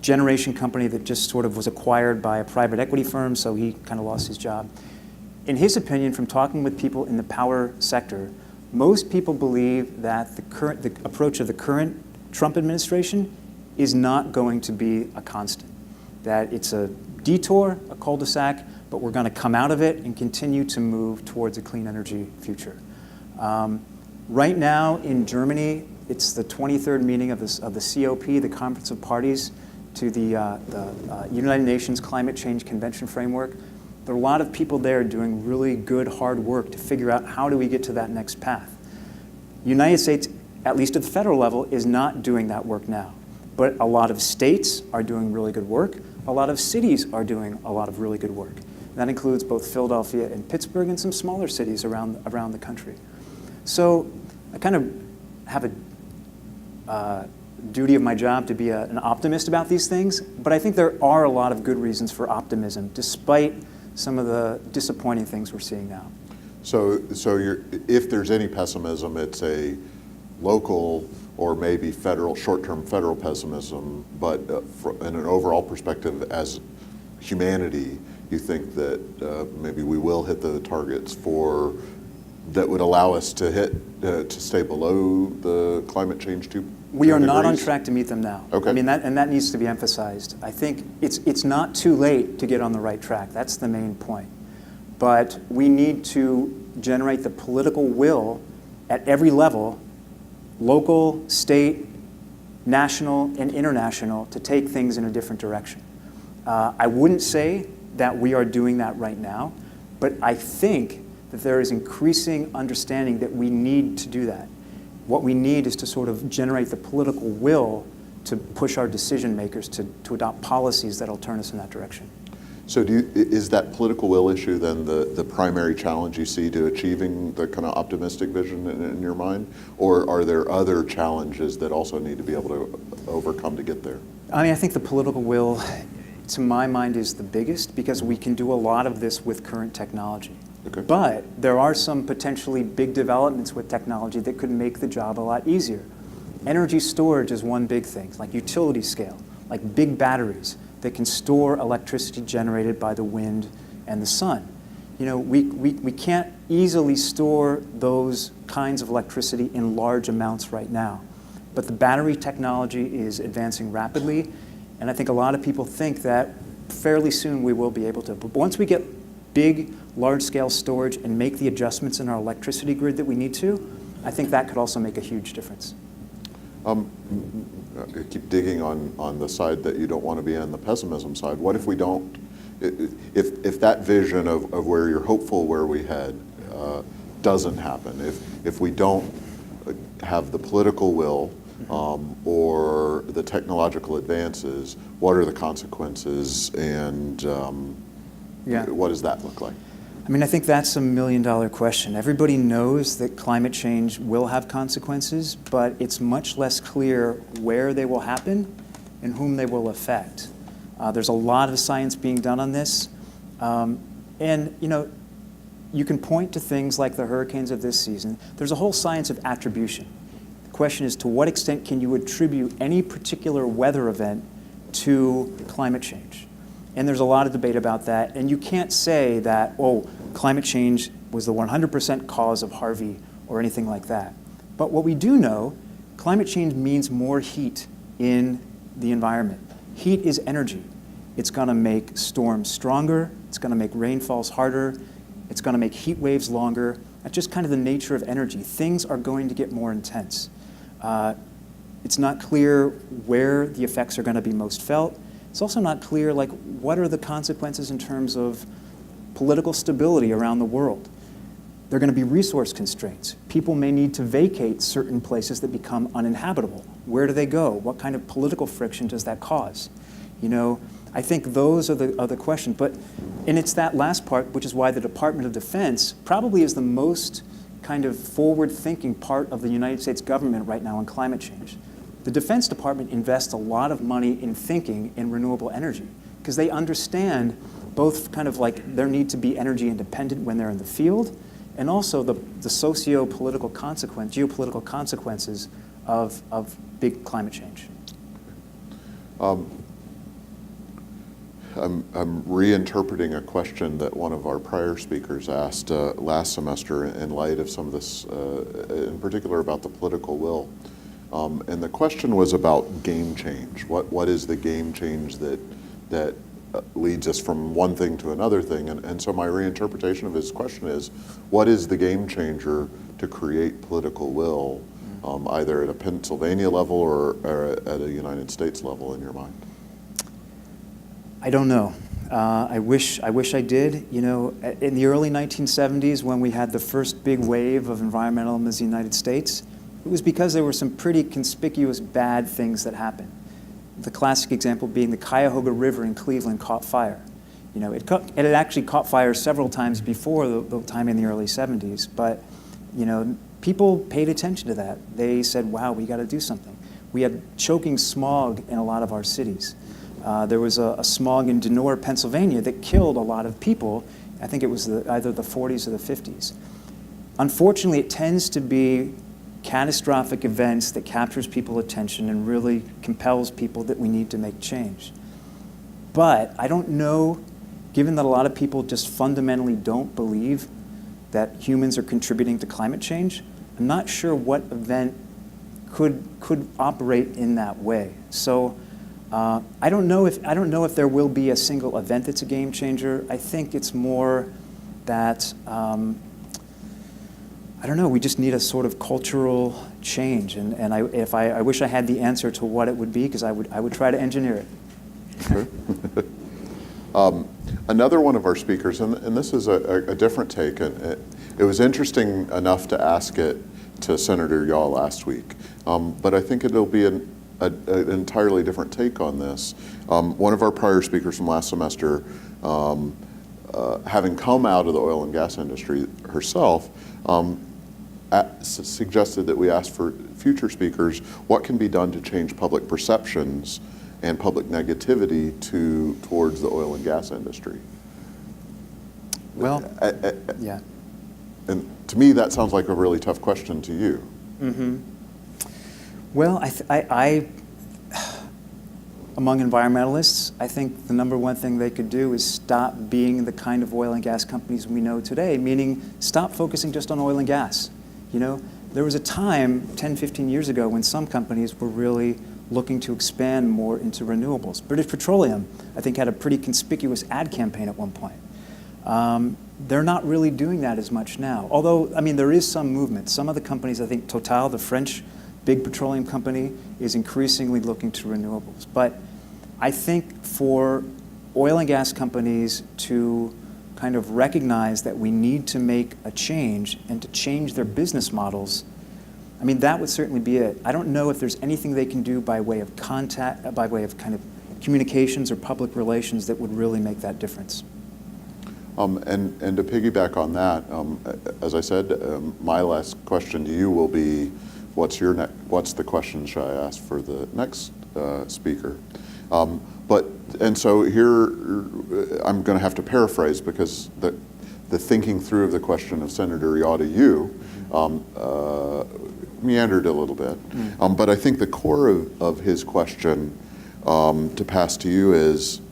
generation company that just sort of was acquired by a private equity firm, so he kind of lost his job. In his opinion, from talking with people in the power sector, most people believe that the approach of the current Trump administration is not going to be a constant, that it's a detour, a cul-de-sac, but we're going to come out of it and continue to move towards a clean energy future. Right now in Germany, it's the 23rd meeting of the COP, the Conference of Parties to the United Nations Climate Change Convention Framework. There are a lot of people there doing really good, hard work to figure out how do we get to that next path. The United States, at least at the federal level, is not doing that work now. But a lot of states are doing really good work. A lot of cities are doing a lot of really good work. That includes both Philadelphia and Pittsburgh and some smaller cities around the country. So I kind of have a duty of my job to be an optimist about these things, but I think there are a lot of good reasons for optimism, despite some of the disappointing things we're seeing now. If there's any pessimism, it's a local or maybe short-term federal pessimism, but in an overall perspective as humanity, you think that maybe we will hit the targets that would allow us to stay below the climate change 2 We are not on degrees? track to meet them now. Okay. I mean, that needs to be emphasized. I think it's not too late to get on the right track. That's the main point. But we need to generate the political will at every level, local, state, national, and international, to take things in a different direction. I wouldn't say that we are doing that right now, but I think that there is increasing understanding that we need to do that. What we need is to sort of generate the political will to push our decision makers to adopt policies that'll turn us in that direction. So is that political will issue then the primary challenge you see to achieving the kind of optimistic vision in your mind? Or are there other challenges that also need to be able to overcome to get there? I mean, I think the political will, to my mind, is the biggest, because we can do a lot of this with current technology. Okay. But there are some potentially big developments with technology that could make the job a lot easier. Energy storage is one big thing, like utility scale, like big batteries that can store electricity generated by the wind and the sun. You know, we can't easily store those kinds of electricity in large amounts right now. But the battery technology is advancing rapidly, and I think a lot of people think that fairly soon we will be able to. But once we get big, large-scale storage and make the adjustments in our electricity grid that we need to, I think that could also make a huge difference. I keep digging on the side that you don't want to be on, the pessimism side. What if we don't, if that vision of where you're hopeful where we head doesn't happen, if we don't have the political will or the technological advances, what are the consequences, and what does that look like? I mean, I think that's a million-dollar question. Everybody knows that climate change will have consequences, but it's much less clear where they will happen and whom they will affect. There's a lot of science being done on this. And, you know, you can point to things like the hurricanes of this season. There's a whole science of attribution. The question is, to what extent can you attribute any particular weather event to climate change? And there's a lot of debate about that. And you can't say that, oh, climate change was the 100% cause of Harvey or anything like that. But what we do know, climate change means more heat in the environment. Heat is energy. It's going to make storms stronger. It's going to make rainfalls harder. It's going to make heat waves longer. That's just kind of the nature of energy. Things are going to get more intense. It's not clear where the effects are going to be most felt. It's also not clear, like, what are the consequences in terms of political stability around the world. There are going to be resource constraints. People may need to vacate certain places that become uninhabitable. Where do they go? What kind of political friction does that cause? You know, I think those are the questions. And it's that last part, which is why the Department of Defense probably is the most kind of forward-thinking part of the United States government right now on climate change. The Defense Department invests a lot of money in thinking in renewable energy because they understand both kind of like their need to be energy independent when they're in the field, and also the socio-political geopolitical consequences of big climate change. I'm reinterpreting a question that one of our prior speakers asked last semester in light of some of this, in particular about the political will. And the question was about game change. What is the game change that leads us from one thing to another thing? And so my reinterpretation of his question is, what is the game changer to create political will, either at a Pennsylvania level or at a United States level in your mind? I don't know. I wish I did. You know, in the early 1970s, when we had the first big wave of environmentalism in the United States, it was because there were some pretty conspicuous bad things that happened. The classic example being the Cuyahoga River in Cleveland caught fire. You know, it had actually caught fire several times before the time in the early 70s, but, you know, people paid attention to that. They said, wow, we got to do something. We had choking smog in a lot of our cities. There was a smog in Denora, Pennsylvania that killed a lot of people. I think it was either the 40s or the 50s. unfortunately, it tends to be catastrophic events that captures people's attention and really compels people that we need to make change. But I don't know, given that a lot of people just fundamentally don't believe that humans are contributing to climate change, I'm not sure what event could operate in that way. So I don't know if there will be a single event that's a game changer. I think it's more that I don't know. We just need a sort of cultural change, and I wish I had the answer to what it would be, because I would try to engineer it. Okay. Another one of our speakers, and this is a different take, and it was interesting enough to ask it to Senator Yaw last week, but I think it'll be an entirely different take on this. One of our prior speakers from last semester, having come out of the oil and gas industry herself, suggested that we ask for future speakers what can be done to change public perceptions and public negativity towards the oil and gas industry. Well, yeah. And to me, that sounds like a really tough question to you. Mm-hmm. Well, among environmentalists, I think the number one thing they could do is stop being the kind of oil and gas companies we know today, meaning stop focusing just on oil and gas. You know, there was a time 10, 15 years ago when some companies were really looking to expand more into renewables. British Petroleum, I think, had a pretty conspicuous ad campaign at one point. They're not really doing that as much now. Although, I mean, there is some movement. Some of the companies, I think Total, the French big petroleum company, is increasingly looking to renewables. But I think for oil and gas companies to kind of recognize that we need to make a change and to change their business models, I mean, that would certainly be it. I don't know if there's anything they can do by way of contact, by way of kind of communications or public relations that would really make that difference. And to piggyback on that, as I said, my last question to you will be, what's the question should I ask for the next speaker? And so here, I'm going to have to paraphrase, because the thinking through of the question of Senator Yaw to you meandered a little bit. But I think the core of his question to pass to you is,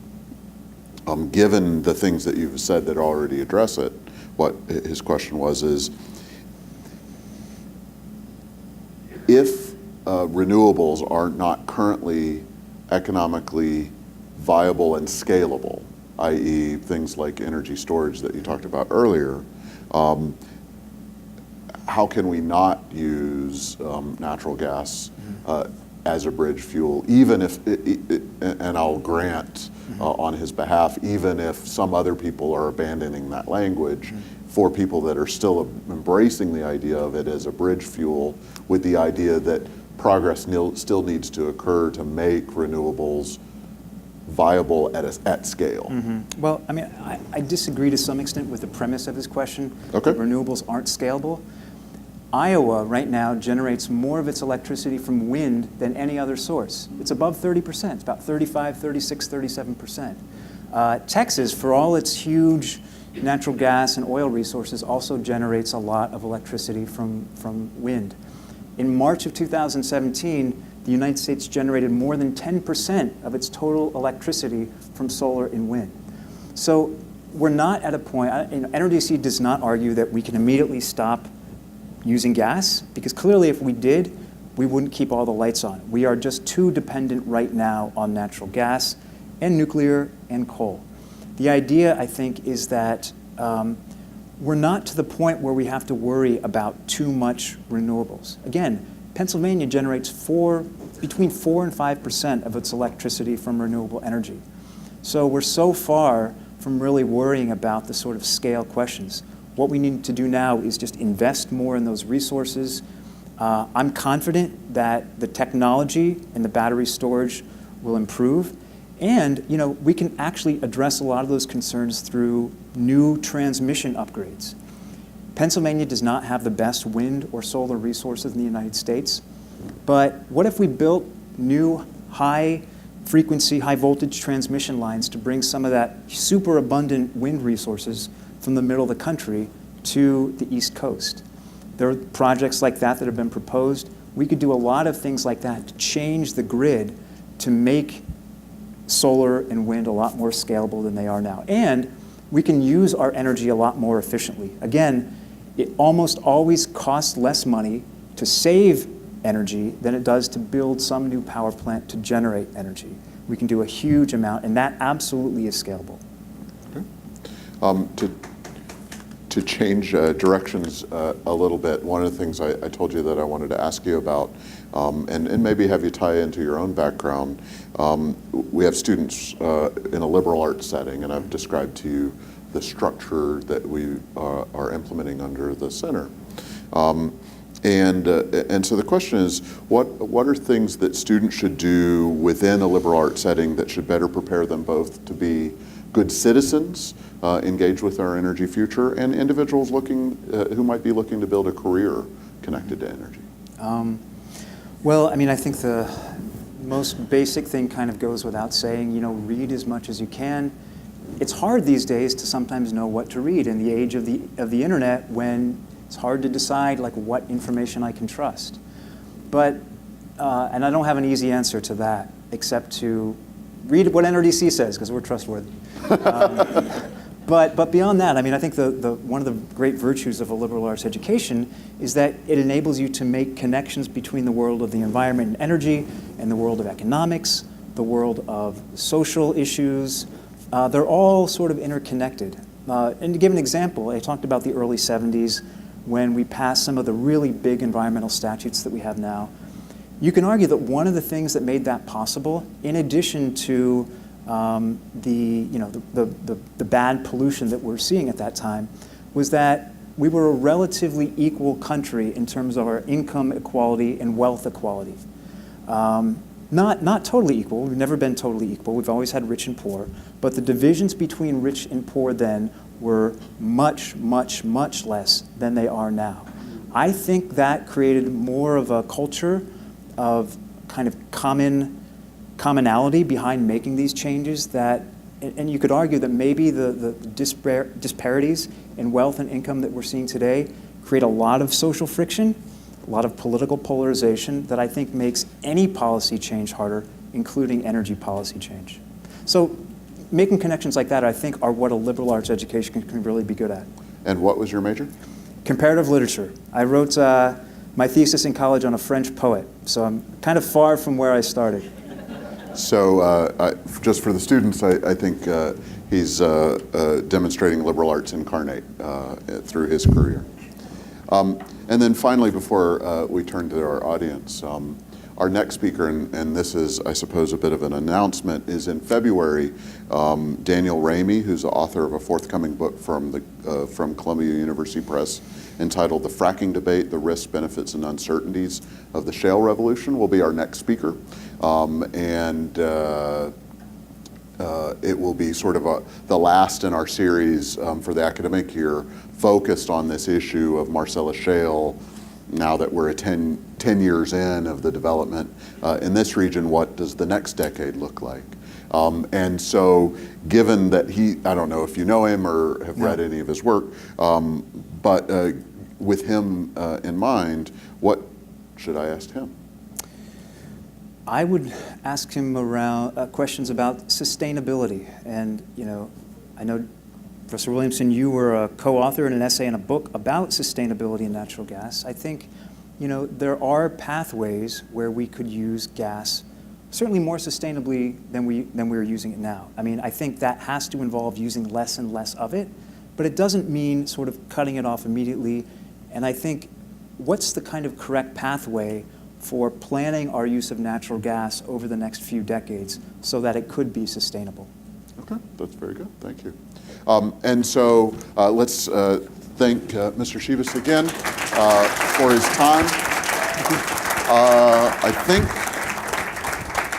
given the things that you've said that already address it, what his question was is, if renewables are not currently economically viable and scalable, i.e. things like energy storage that you talked about earlier, how can we not use natural gas as a bridge fuel, even if, and I'll grant on his behalf, even if some other people are abandoning that language, for people that are still embracing the idea of it as a bridge fuel, with the idea that progress still needs to occur to make renewables viable at scale. Well, I mean, I disagree to some extent with the premise of his question, Okay. that renewables aren't scalable. Iowa right now generates more of its electricity from wind than any other source. It's above 30%, it's about 35, 36, 37%. Texas, for all its huge natural gas and oil resources, also generates a lot of electricity from wind. In March of 2017, the United States generated more than 10% of its total electricity from solar and wind. So we're not at a point, NRDC does not argue that we can immediately stop using gas, because clearly if we did, we wouldn't keep all the lights on. We are just too dependent right now on natural gas and nuclear and coal. The idea, I think, is that we're not to the point where we have to worry about too much renewables. Again, Pennsylvania generates between 4 and 5% of its electricity from renewable energy. So we're so far from really worrying about the sort of scale questions. What we need to do now is just invest more in those resources. I'm confident that the technology and the battery storage will improve. And we can actually address a lot of those concerns through new transmission upgrades. Pennsylvania does not have the best wind or solar resources in the United States. But what if we built new high-frequency, high-voltage transmission lines to bring some of that super abundant wind resources from the middle of the country to the East Coast? There are projects like that that have been proposed. We could do a lot of things like that to change the grid to make solar and wind a lot more scalable than they are now. And we can use our energy a lot more efficiently. Again, it almost always costs less money to save energy than it does to build some new power plant to generate energy. We can do a huge amount, and that absolutely is scalable. Okay. To change directions a little bit, one of the things I told you that I wanted to ask you about, and maybe have you tie into your own background, we have students in a liberal arts setting, and I've described to you the structure that we are implementing under the center. And so the question is, what are things that students should do within a liberal arts setting that should better prepare them both to be good citizens, engage with our energy future, and individuals looking who might be looking to build a career connected to energy? Well, I mean, I think the most basic thing kind of goes without saying, you know, read as much as you can. It's hard these days to sometimes know what to read in the age of the internet, when it's hard to decide like what information I can trust. But, and I don't have an easy answer to that, except to read what NRDC says, because we're trustworthy. But beyond that, I mean, I think one of the great virtues of a liberal arts education is that it enables you to make connections between the world of the environment and energy and the world of economics, the world of social issues. They're all sort of interconnected. And to give an example, I talked about the early 70s when we passed some of the really big environmental statutes that we have now. You can argue that one of the things that made that possible, in addition to the bad pollution that we're seeing at that time, was that we were a relatively equal country in terms of our income equality and wealth equality. Not totally equal. We've never been totally equal. We've always had rich and poor. But the divisions between rich and poor then were much, much, much less than they are now. I think that created more of a culture of kind of commonality behind making these changes, that, and you could argue that maybe the disparities in wealth and income that we're seeing today create a lot of social friction, a lot of political polarization that I think makes any policy change harder, including energy policy change. So making connections like that, I think, are what a liberal arts education can really be good at. And what was your major? Comparative literature. I wrote my thesis in college on a French poet, so I'm kind of far from where I started. So just for the students, I think he's demonstrating liberal arts incarnate through his career. And then finally, before we turn to our audience, our next speaker, and this is, I suppose, a bit of an announcement, is in February, Daniel Ramey, who's the author of a forthcoming book from Columbia University Press entitled The Fracking Debate, The Risks, Benefits, and Uncertainties of the Shale Revolution, will be our next speaker. It will be sort of the last in our series for the academic year, focused on this issue of Marcellus Shale. Now that we're 10 years in of the development in this region, what does the next decade look like? And so given that I don't know if you know him or have read any of his work, but with him in mind, what should I ask him? I would ask him around questions about sustainability. And, you know, I know, Professor Williamson, you were a co-author in an essay in a book about sustainability in natural gas. I think, you know, there are pathways where we could use gas certainly more sustainably than we're using it now. I mean, I think that has to involve using less and less of it, but it doesn't mean sort of cutting it off immediately. And I think, what's the kind of correct pathway for planning our use of natural gas over the next few decades so that it could be sustainable? Okay, that's very good. Thank you. And so let's thank Mr. Szybist again for his time. I think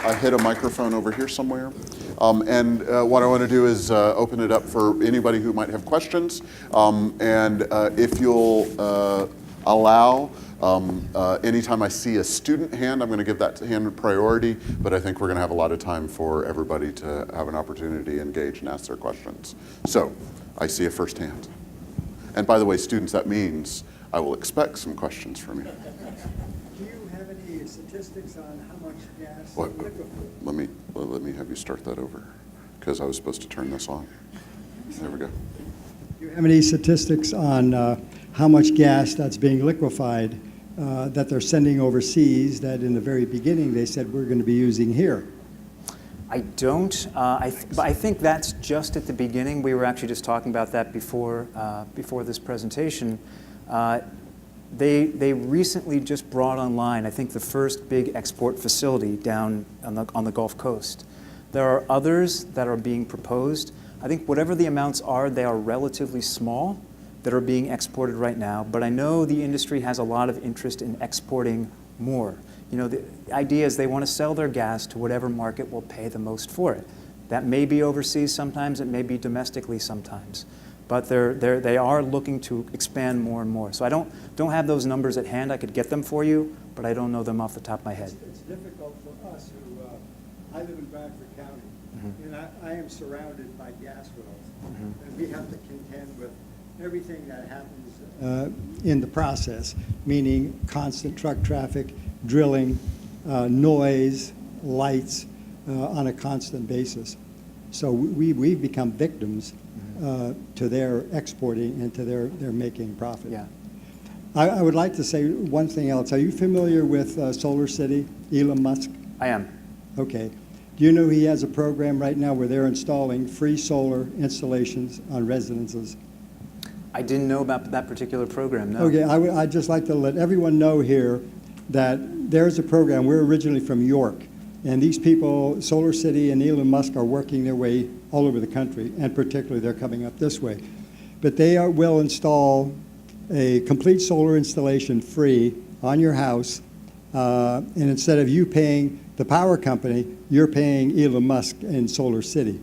I hit a microphone over here somewhere. And what I want to do is open it up for anybody who might have questions. And if you'll allow, anytime I see a student hand, I'm going to give that hand priority, but I think we're going to have a lot of time for everybody to have an opportunity to engage and ask their questions. So I see a first hand. And by the way, students, that means I will expect some questions from you. Do you have any statistics on how much gas What? liquefied? Let me have you start that over, because I was supposed to turn this on. There we go. Do you have any statistics on how much gas that's being liquefied that they're sending overseas that in the very beginning they said we're going to be using here? I don't. But I think that's just at the beginning. We were actually just talking about that before this presentation. They recently just brought online, I think, the first big export facility down on the Gulf Coast. There are others that are being proposed. I think whatever the amounts are, they are relatively small that are being exported right now. But I know the industry has a lot of interest in exporting more. You know, the idea is they want to sell their gas to whatever market will pay the most for it. That may be overseas sometimes, it may be domestically sometimes. But they are looking to expand more and more. So I don't have those numbers at hand. I could get them for you, but I don't know them off the top of my head. It's difficult for us who, I live in Bradford County, and I am surrounded by gas wells. And we have to contend with everything that happens in the process, meaning constant truck traffic, drilling, noise, lights on a constant basis. So we've become victims to their exporting and to their making profit. Yeah. I would like to say one thing else. Are you familiar with Solar City, Elon Musk? I am. Okay. Do you know he has a program right now where they're installing free solar installations on residences? I didn't know about that particular program, no. Okay, I'd just like to let everyone know here that there's a program. We're originally from York, and these people, Solar City and Elon Musk, are working their way all over the country, and particularly they're coming up this way. But they will install a complete solar installation free on your house, and instead of you paying the power company, you're paying Elon Musk in Solar City.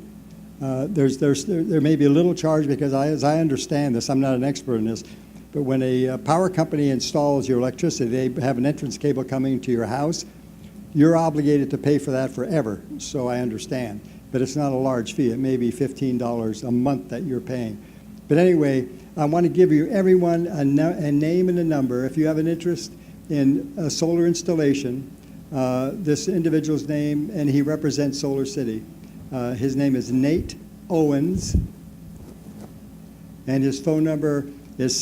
There may be a little charge because as I understand this, I'm not an expert in this, but when a power company installs your electricity, they have an entrance cable coming to your house. You're obligated to pay for that forever, so I understand. But it's not a large fee. It may be $15 a month that you're paying. But anyway, I want to give you everyone a name and a number. If you have an interest in a solar installation, this individual's name, and he represents Solar City. His name is Nate Owens, and his phone number is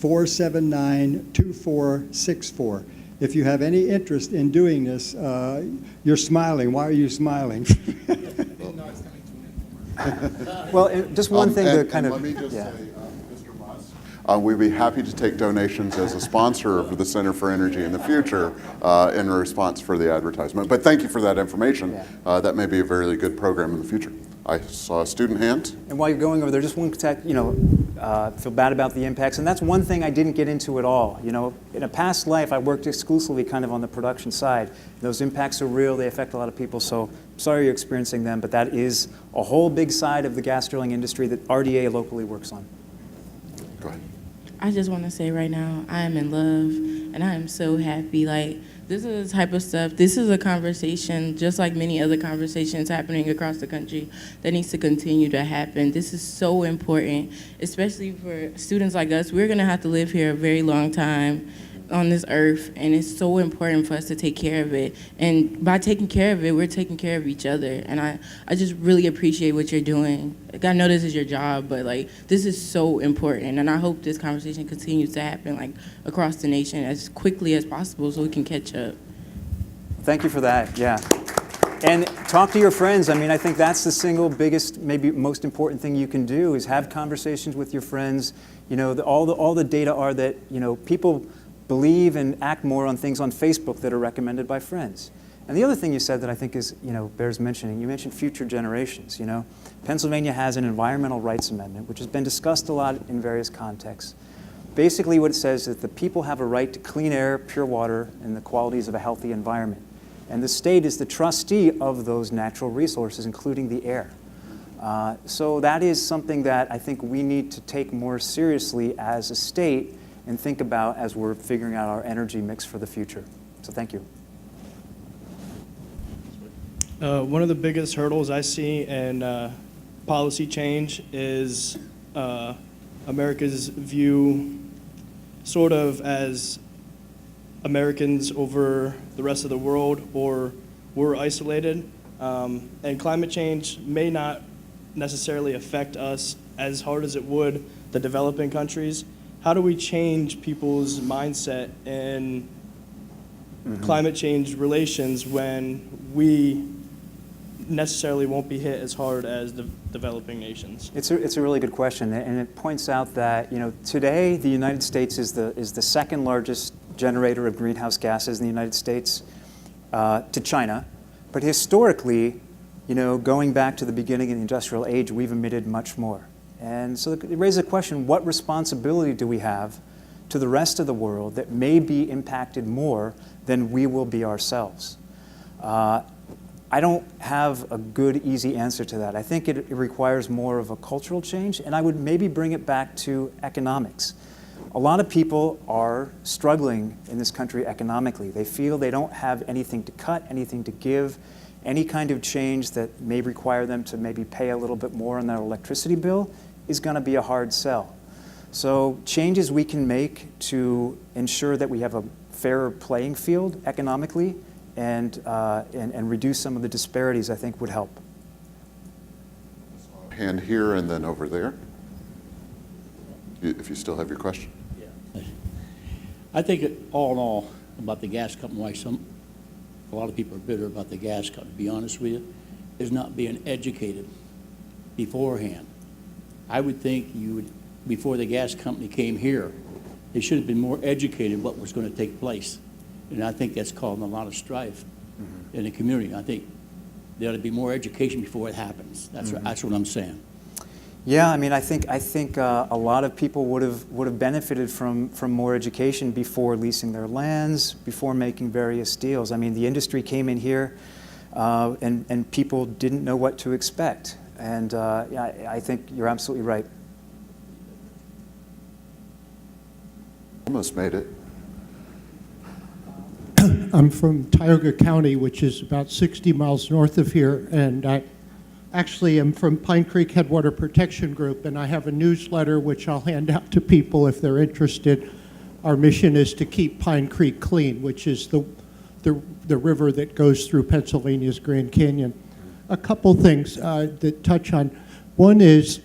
717-479-2464. If you have any interest in doing this, you're smiling. Why are you smiling? Well, just one thing to kind of... Let me just say, Mr. Musk, we'd be happy to take donations as a sponsor of the Center for Energy in the future in response for the advertisement. But thank you for that information. Yeah. That may be a very good program in the future. I saw a student hand. And while you're going over there, just one feel bad about the impacts. And that's one thing I didn't get into at all. You know, in a past life, I worked exclusively kind of on the production side. Those impacts are real. They affect a lot of people. So I'm sorry you're experiencing them, but that is a whole big side of the gas drilling industry that RDA locally works on. Go ahead. I just want to say right now, I am in love, and I am so happy. Like, this is the type of stuff, this is a conversation, just like many other conversations happening across the country, that needs to continue to happen. This is so important, especially for students like us. We're going to have to live here a very long time on this earth, and it's so important for us to take care of it. And by taking care of it, we're taking care of each other. And I just really appreciate what you're doing. Like, I know this is your job, but like, this is so important. And I hope this conversation continues to happen like across the nation as quickly as possible so we can catch up. Thank you for that, yeah. And talk to your friends. I mean, I think that's the single biggest, maybe most important thing you can do is have conversations with your friends. You know, all the data are that, you know, people believe and act more on things on Facebook that are recommended by friends. And the other thing you said that I think is, you know, bears mentioning, you mentioned future generations, you know. Pennsylvania has an environmental rights amendment, which has been discussed a lot in various contexts. Basically what it says is that the people have a right to clean air, pure water, and the qualities of a healthy environment. And the state is the trustee of those natural resources, including the air. So that is something that I think we need to take more seriously as a state and think about as we're figuring out our energy mix for the future. So thank you. One of the biggest hurdles I see in policy change is America's view sort of as Americans over the rest of the world, or we're isolated. And climate change may not necessarily affect us as hard as it would the developing countries. How do we change people's mindset in climate change relations when we necessarily won't be hit as hard as the developing nations? It's a really good question, and it points out that today the United States is the second largest generator of greenhouse gases in the United States to China, but historically, going back to the beginning of the industrial age, we've emitted much more. And so it raises a question: what responsibility do we have to the rest of the world that may be impacted more than we will be ourselves? I don't have a good, easy answer to that. I think it requires more of a cultural change, and I would maybe bring it back to economics. A lot of people are struggling in this country economically. They feel they don't have anything to cut, anything to give, any kind of change that may require them to maybe pay a little bit more on their electricity bill is going to be a hard sell. So changes we can make to ensure that we have a fairer playing field economically and reduce some of the disparities, I think, would help. Hand here and then over there, if you still have your question. Yeah. I think all in all, about the gas company, why a lot of people are bitter about the gas company, to be honest with you, is not being educated beforehand. I would think before the gas company came here, they should have been more educated what was going to take place. And I think that's causing a lot of strife in the community. I think there ought to be more education before it happens. That's what I'm saying. Yeah, I mean, I think a lot of people would have benefited from more education before leasing their lands, before making various deals. I mean, the industry came in here, and people didn't know what to expect. And I think you're absolutely right. Almost made it. I'm from Tioga County, which is about 60 miles north of here, and I actually am from Pine Creek Headwater Protection Group, and I have a newsletter which I'll hand out to people if they're interested. Our mission is to keep Pine Creek clean, which is the river that goes through Pennsylvania's Grand Canyon. A couple things that touch on. One is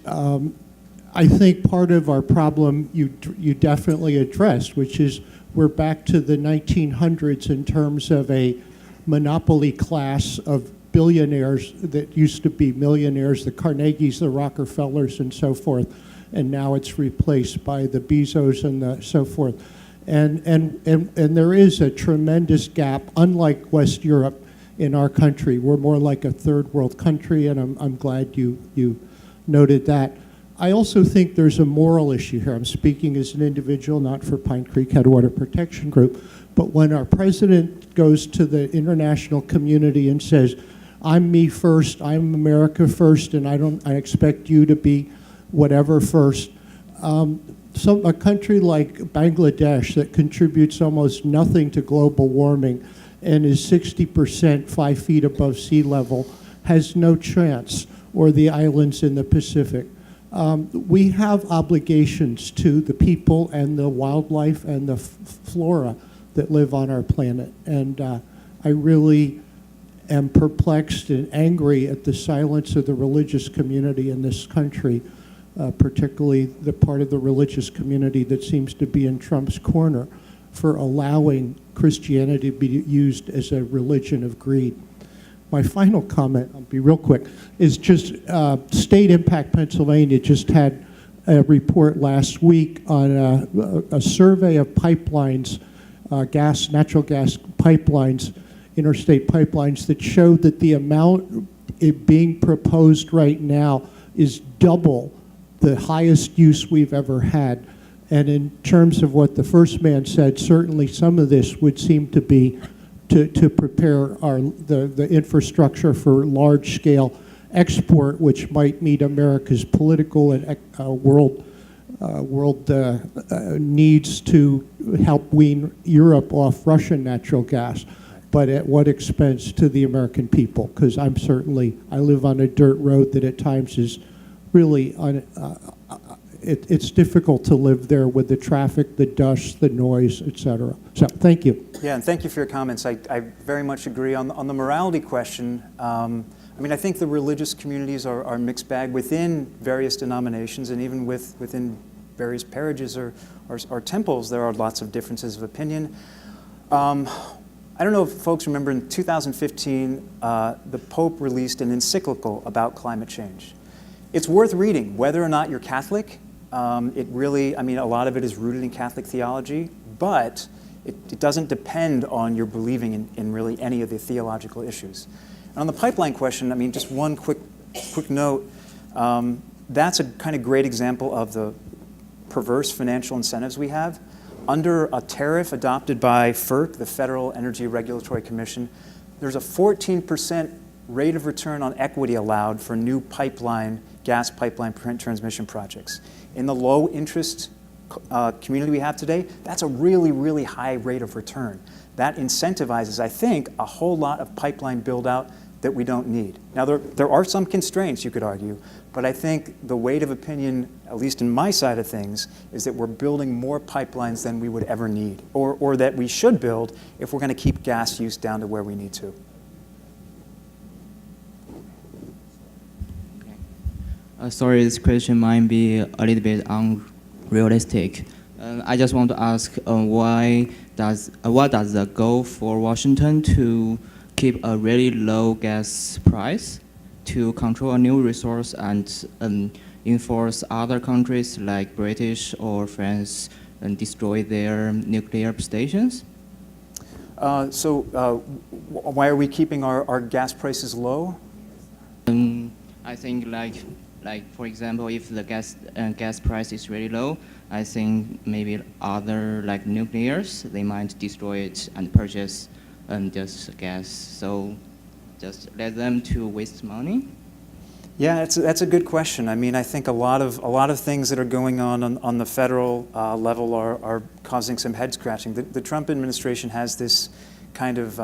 I think part of our problem you definitely addressed, which is we're back to the 1900s in terms of a monopoly class of billionaires that used to be millionaires, the Carnegies, the Rockefellers, and so forth, and now it's replaced by the Bezos and so forth. And there is a tremendous gap, unlike West Europe, in our country. We're more like a third world country, and I'm glad you noted that. I also think there's a moral issue here. I'm speaking as an individual, not for Pine Creek Headwater Protection Group, but when our president goes to the international community and says, I'm me first, I'm America first, and I expect you to be whatever first. A country like Bangladesh that contributes almost nothing to global warming and is 60% 5 feet above sea level has no chance, or the islands in the Pacific. We have obligations to the people and the wildlife and the flora that live on our planet. And I really am perplexed and angry at the silence of the religious community in this country, particularly the part of the religious community that seems to be in Trump's corner for allowing Christianity to be used as a religion of greed. My final comment, I'll be real quick, is just State Impact Pennsylvania just had a report last week on a survey of pipelines, natural gas pipelines, interstate pipelines, that showed that the amount being proposed right now is double the highest use we've ever had. And in terms of what the first man said, certainly some of this would seem to be to prepare the infrastructure for large-scale export, which might meet America's political and world needs to help wean Europe off Russian natural gas, but at what expense to the American people? Because I live on a dirt road that at times is really it's difficult to live there with the traffic, the dust, the noise, et cetera. So thank you. Yeah, and thank you for your comments. I very much agree. On the morality question, I mean, I think the religious communities are a mixed bag within various denominations, and even within various parishes or temples, there are lots of differences of opinion. I don't know if folks remember in 2015, the Pope released an encyclical about climate change. It's worth reading, whether or not you're Catholic. It really, I mean, a lot of it is rooted in Catholic theology, but it doesn't depend on your believing in really any of the theological issues. And on the pipeline question, I mean, just one quick note. That's a kind of great example of the perverse financial incentives we have. Under a tariff adopted by FERC, the Federal Energy Regulatory Commission, there's a 14% rate of return on equity allowed for new gas pipeline transmission projects. In the low interest community we have today, that's a really, really high rate of return. That incentivizes, I think, a whole lot of pipeline build out that we don't need. Now, there are some constraints, you could argue, but I think the weight of opinion, at least in my side of things, is that we're building more pipelines than we would ever need, or that we should build if we're going to keep gas use down to where we need to. Sorry, this question might be a little bit unrealistic. I just want to ask, what does the goal for Washington to keep a really low gas price, to control a new resource and enforce other countries like British or France and destroy their nuclear stations? Why are we keeping our gas prices low? I think like for example, if the gas price is really low, I think maybe other like nuclears, they might destroy it and purchase just gas. So just let them to waste money. Yeah, that's a good question. I mean, I think a lot of things that are going on the federal level are causing some head scratching. The Trump administration has this kind of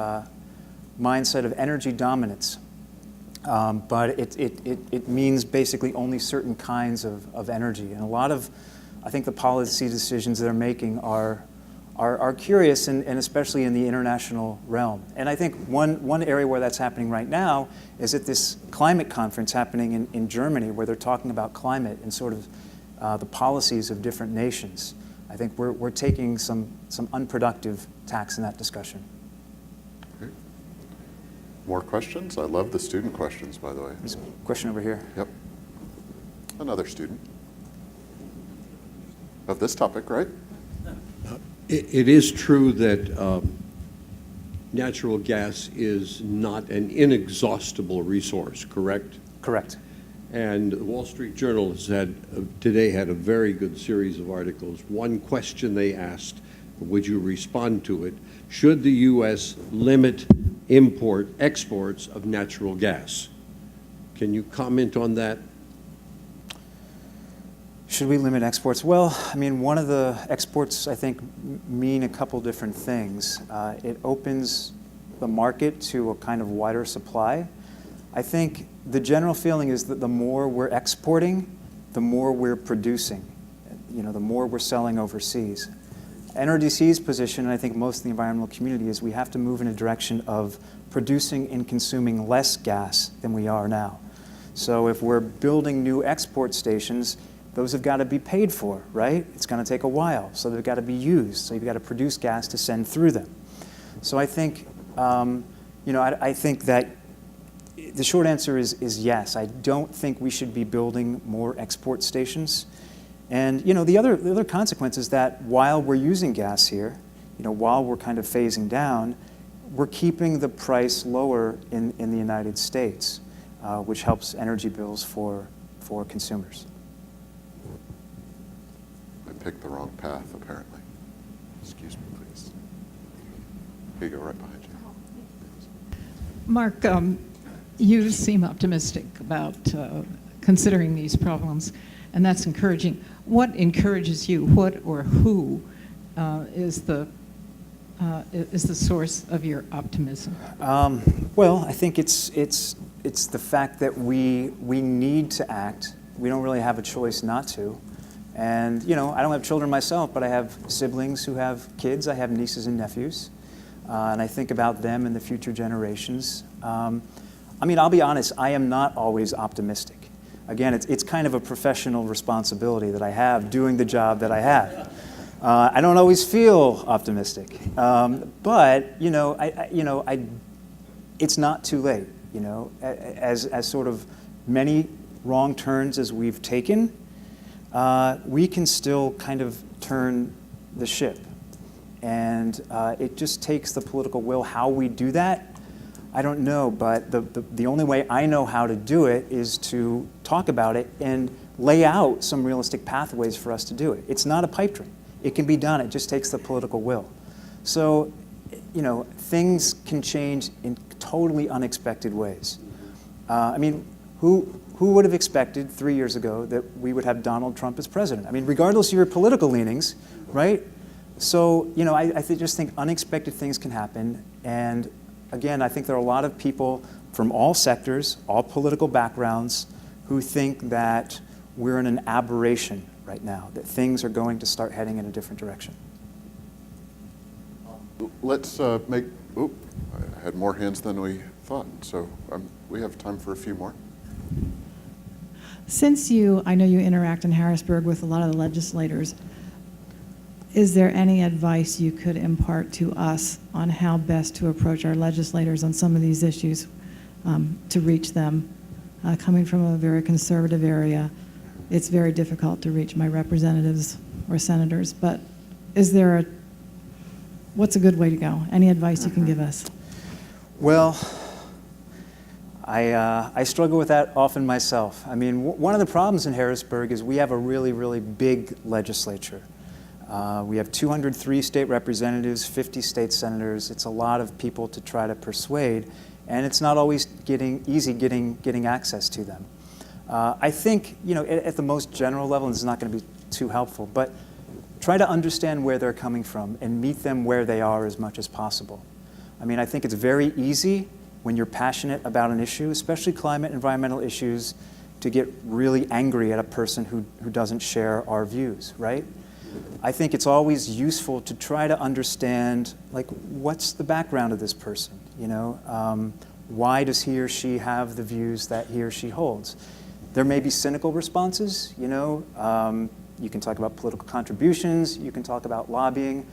mindset of energy dominance, but it means basically only certain kinds of energy. And a lot of, I think, the policy decisions they're making are curious, and especially in the international realm. And I think one area where that's happening right now is at this climate conference happening in Germany, where they're talking about climate and sort of the policies of different nations. I think we're taking some unproductive tacks in that discussion. Great. More questions? I love the student questions, by the way. There's a question over here. Yep. Another student of this topic, right? It is true that natural gas is not an inexhaustible resource, correct? Correct. And the Wall Street Journal has today had a very good series of articles. One question they asked, would you respond to it? Should the U.S. limit exports of natural gas? Can you comment on that? Should we limit exports? Well, I mean, one of the exports, I think, mean a couple different things. It opens the market to a kind of wider supply. I think the general feeling is that the more we're exporting, the more we're producing. You know, the more we're selling overseas. NRDC's position, and I think most of the environmental community, is we have to move in a direction of producing and consuming less gas than we are now. So if we're building new export stations, those have got to be paid for, right? It's going to take a while, so they've got to be used. So you've got to produce gas to send through them. So I think, I think that the short answer is yes. I don't think we should be building more export stations. And the other consequence is that while we're using gas here, while we're kind of phasing down, we're keeping the price lower in the United States, which helps energy bills for consumers. Picked the wrong path, apparently. Excuse me, please. Here you go, right behind you. Mark, you seem optimistic about considering these problems, and that's encouraging. What encourages you? What or who is the source of your optimism? Well, I think it's the fact that we need to act. We don't really have a choice not to. And, you know, I don't have children myself, but I have siblings who have kids. I have nieces and nephews. And I think about them and the future generations. I mean, I'll be honest, I am not always optimistic. Again, it's kind of a professional responsibility that I have doing the job that I have. I don't always feel optimistic. But, you know, it's not too late, you know. As sort of many wrong turns as we've taken, we can still kind of turn the ship. And it just takes the political will. How we do that, I don't know, but the only way I know how to do it is to talk about it and lay out some realistic pathways for us to do it. It's not a pipe dream. It can be done. It just takes the political will. So, you know, things can change in totally unexpected ways. I mean, who would have expected 3 years ago that we would have Donald Trump as president? I mean, regardless of your political leanings, right? So, you know, I just think unexpected things can happen. And again, I think there are a lot of people from all sectors, all political backgrounds, who think that we're in an aberration right now, that things are going to start heading in a different direction. Let's I had more hands than we thought, so we have time for a few more. Since I know you interact in Harrisburg with a lot of the legislators, is there any advice you could impart to us on how best to approach our legislators on some of these issues to reach them? Coming from a very conservative area, it's very difficult to reach my representatives or senators, but what's a good way to go? Any advice you can give us? Well, I struggle with that often myself. I mean, one of the problems in Harrisburg is we have a really, really big legislature. We have 203 state representatives, 50 state senators. It's a lot of people to try to persuade, and it's not always easy getting access to them. I think, you know, at the most general level, and this is not going to be too helpful, but try to understand where they're coming from and meet them where they are as much as possible. I mean, I think it's very easy when you're passionate about an issue, especially climate, environmental issues, to get really angry at a person who doesn't share our views, right? I think it's always useful to try to understand, like, what's the background of this person, you know? Why does he or she have the views that he or she holds? There may be cynical responses, you know. You can talk about political contributions, you can talk about lobbying,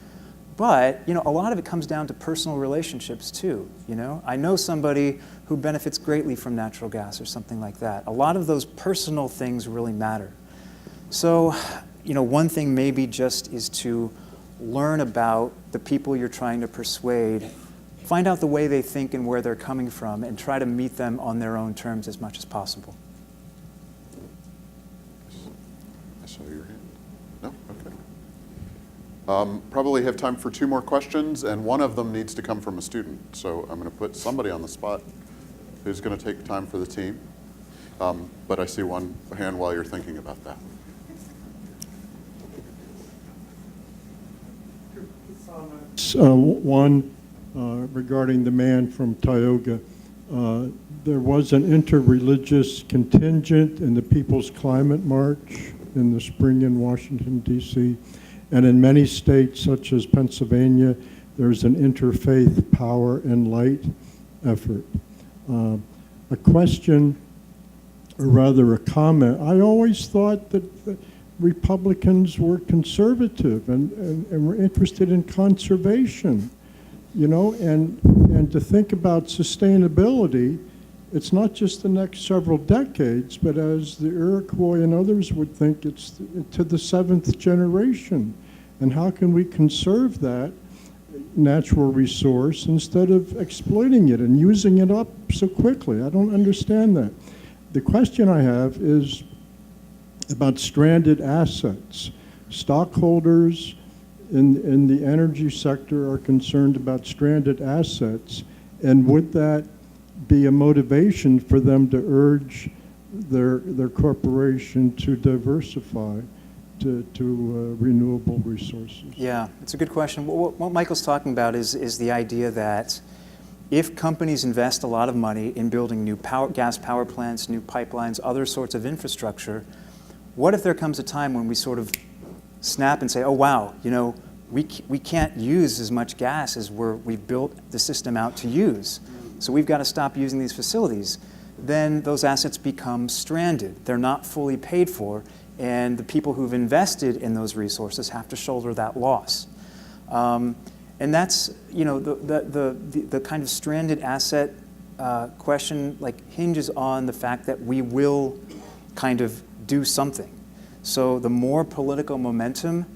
but, you know, a lot of it comes down to personal relationships too, you know. I know somebody who benefits greatly from natural gas or something like that. A lot of those personal things really matter. So, you know, one thing maybe just is to learn about the people you're trying to persuade, find out the way they think and where they're coming from, and try to meet them on their own terms as much as possible. I saw your hand. No? Okay. Probably have time for 2 more questions, and one of them needs to come from a student. So I'm going to put somebody on the spot who's going to take time for the team. But I see one hand while you're thinking about that. One regarding the man from Tioga. There was an interreligious contingent in the People's Climate March in the spring in Washington, D.C. And in many states, such as Pennsylvania, there's an interfaith power and light effort. A question, or rather a comment, I always thought that Republicans were conservative and were interested in conservation, you know, and to think about sustainability, it's not just the next several decades, but as the Iroquois and others would think, it's to the 7th generation. And how can we conserve that natural resource instead of exploiting it and using it up so quickly? I don't understand that. The question I have is about stranded assets. Stockholders in the energy sector are concerned about stranded assets, and would that be a motivation for them to urge their corporation to diversify to renewable resources? Yeah, it's a good question. What Michael's talking about is the idea that if companies invest a lot of money in building new gas power plants, new pipelines, other sorts of infrastructure, what if there comes a time when we sort of snap and say, oh, wow, you know, we can't use as much gas as we've built the system out to use. So we've got to stop using these facilities. Then those assets become stranded. They're not fully paid for, and the people who've invested in those resources have to shoulder that loss. And that's, you know, the kind of stranded asset question like hinges on the fact that we will kind of do something. So the more political momentum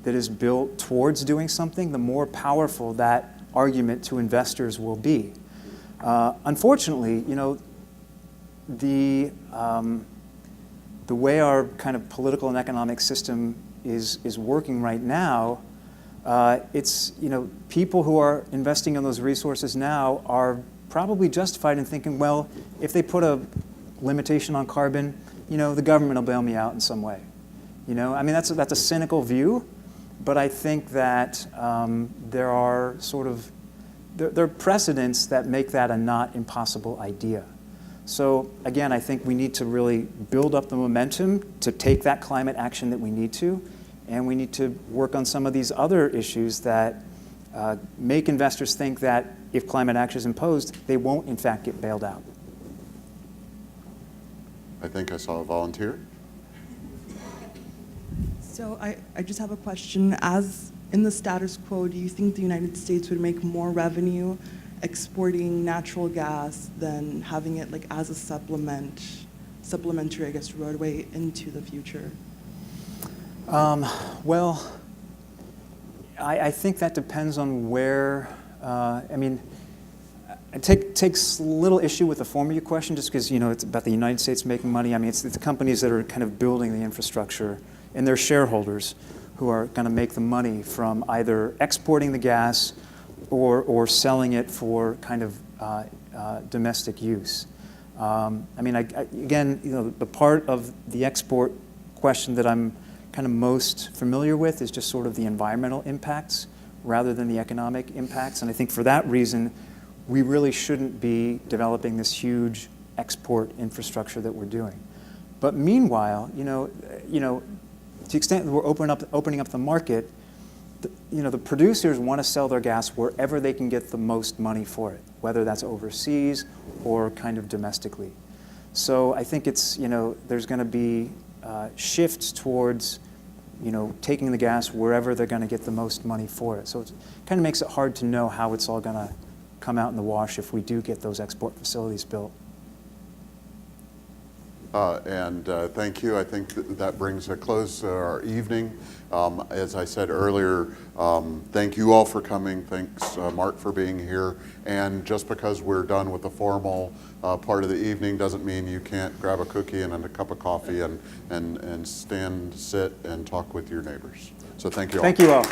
that is built towards doing something, the more powerful that argument to investors will be. Unfortunately, you know, the way our kind of political and economic system is working right now, it's, you know, people who are investing in those resources now are probably justified in thinking, well, if they put a limitation on carbon, you know, the government will bail me out in some way. You know, I mean, that's a cynical view, but I think that there are sort of, there are precedents that make that a not impossible idea. So again, I think we need to really build up the momentum to take that climate action that we need to, and we need to work on some of these other issues that make investors think that if climate action is imposed, they won't in fact get bailed out. I think I saw a volunteer. So I just have a question. As in the status quo, do you think the United States would make more revenue exporting natural gas than having it like as a supplementary, I guess, roadway into the future? Well, I think that depends on where, I mean, I takes little issue with the former of your question just because, you know, it's about the United States making money. I mean, it's the companies that are kind of building the infrastructure and their shareholders who are going to make the money from either exporting the gas or selling it for kind of domestic use. I mean, again, you know, the part of the export question that I'm kind of most familiar with is just sort of the environmental impacts rather than the economic impacts. And I think for that reason, we really shouldn't be developing this huge export infrastructure that we're doing. But meanwhile, you know, to the extent that we're opening up the market, you know, the producers want to sell their gas wherever they can get the most money for it, whether that's overseas or kind of domestically. So I think it's, you know, there's going to be shifts towards, you know, taking the gas wherever they're going to get the most money for it. So it kind of makes it hard to know how it's all going to come out in the wash if we do get those export facilities built. Thank you. I think that brings a close to our evening. As I said earlier, thank you all for coming. Thanks, Mark, for being here. And just because we're done with the formal part of the evening doesn't mean you can't grab a cookie and a cup of coffee and stand, sit, and talk with your neighbors. So thank you all. Thank you all.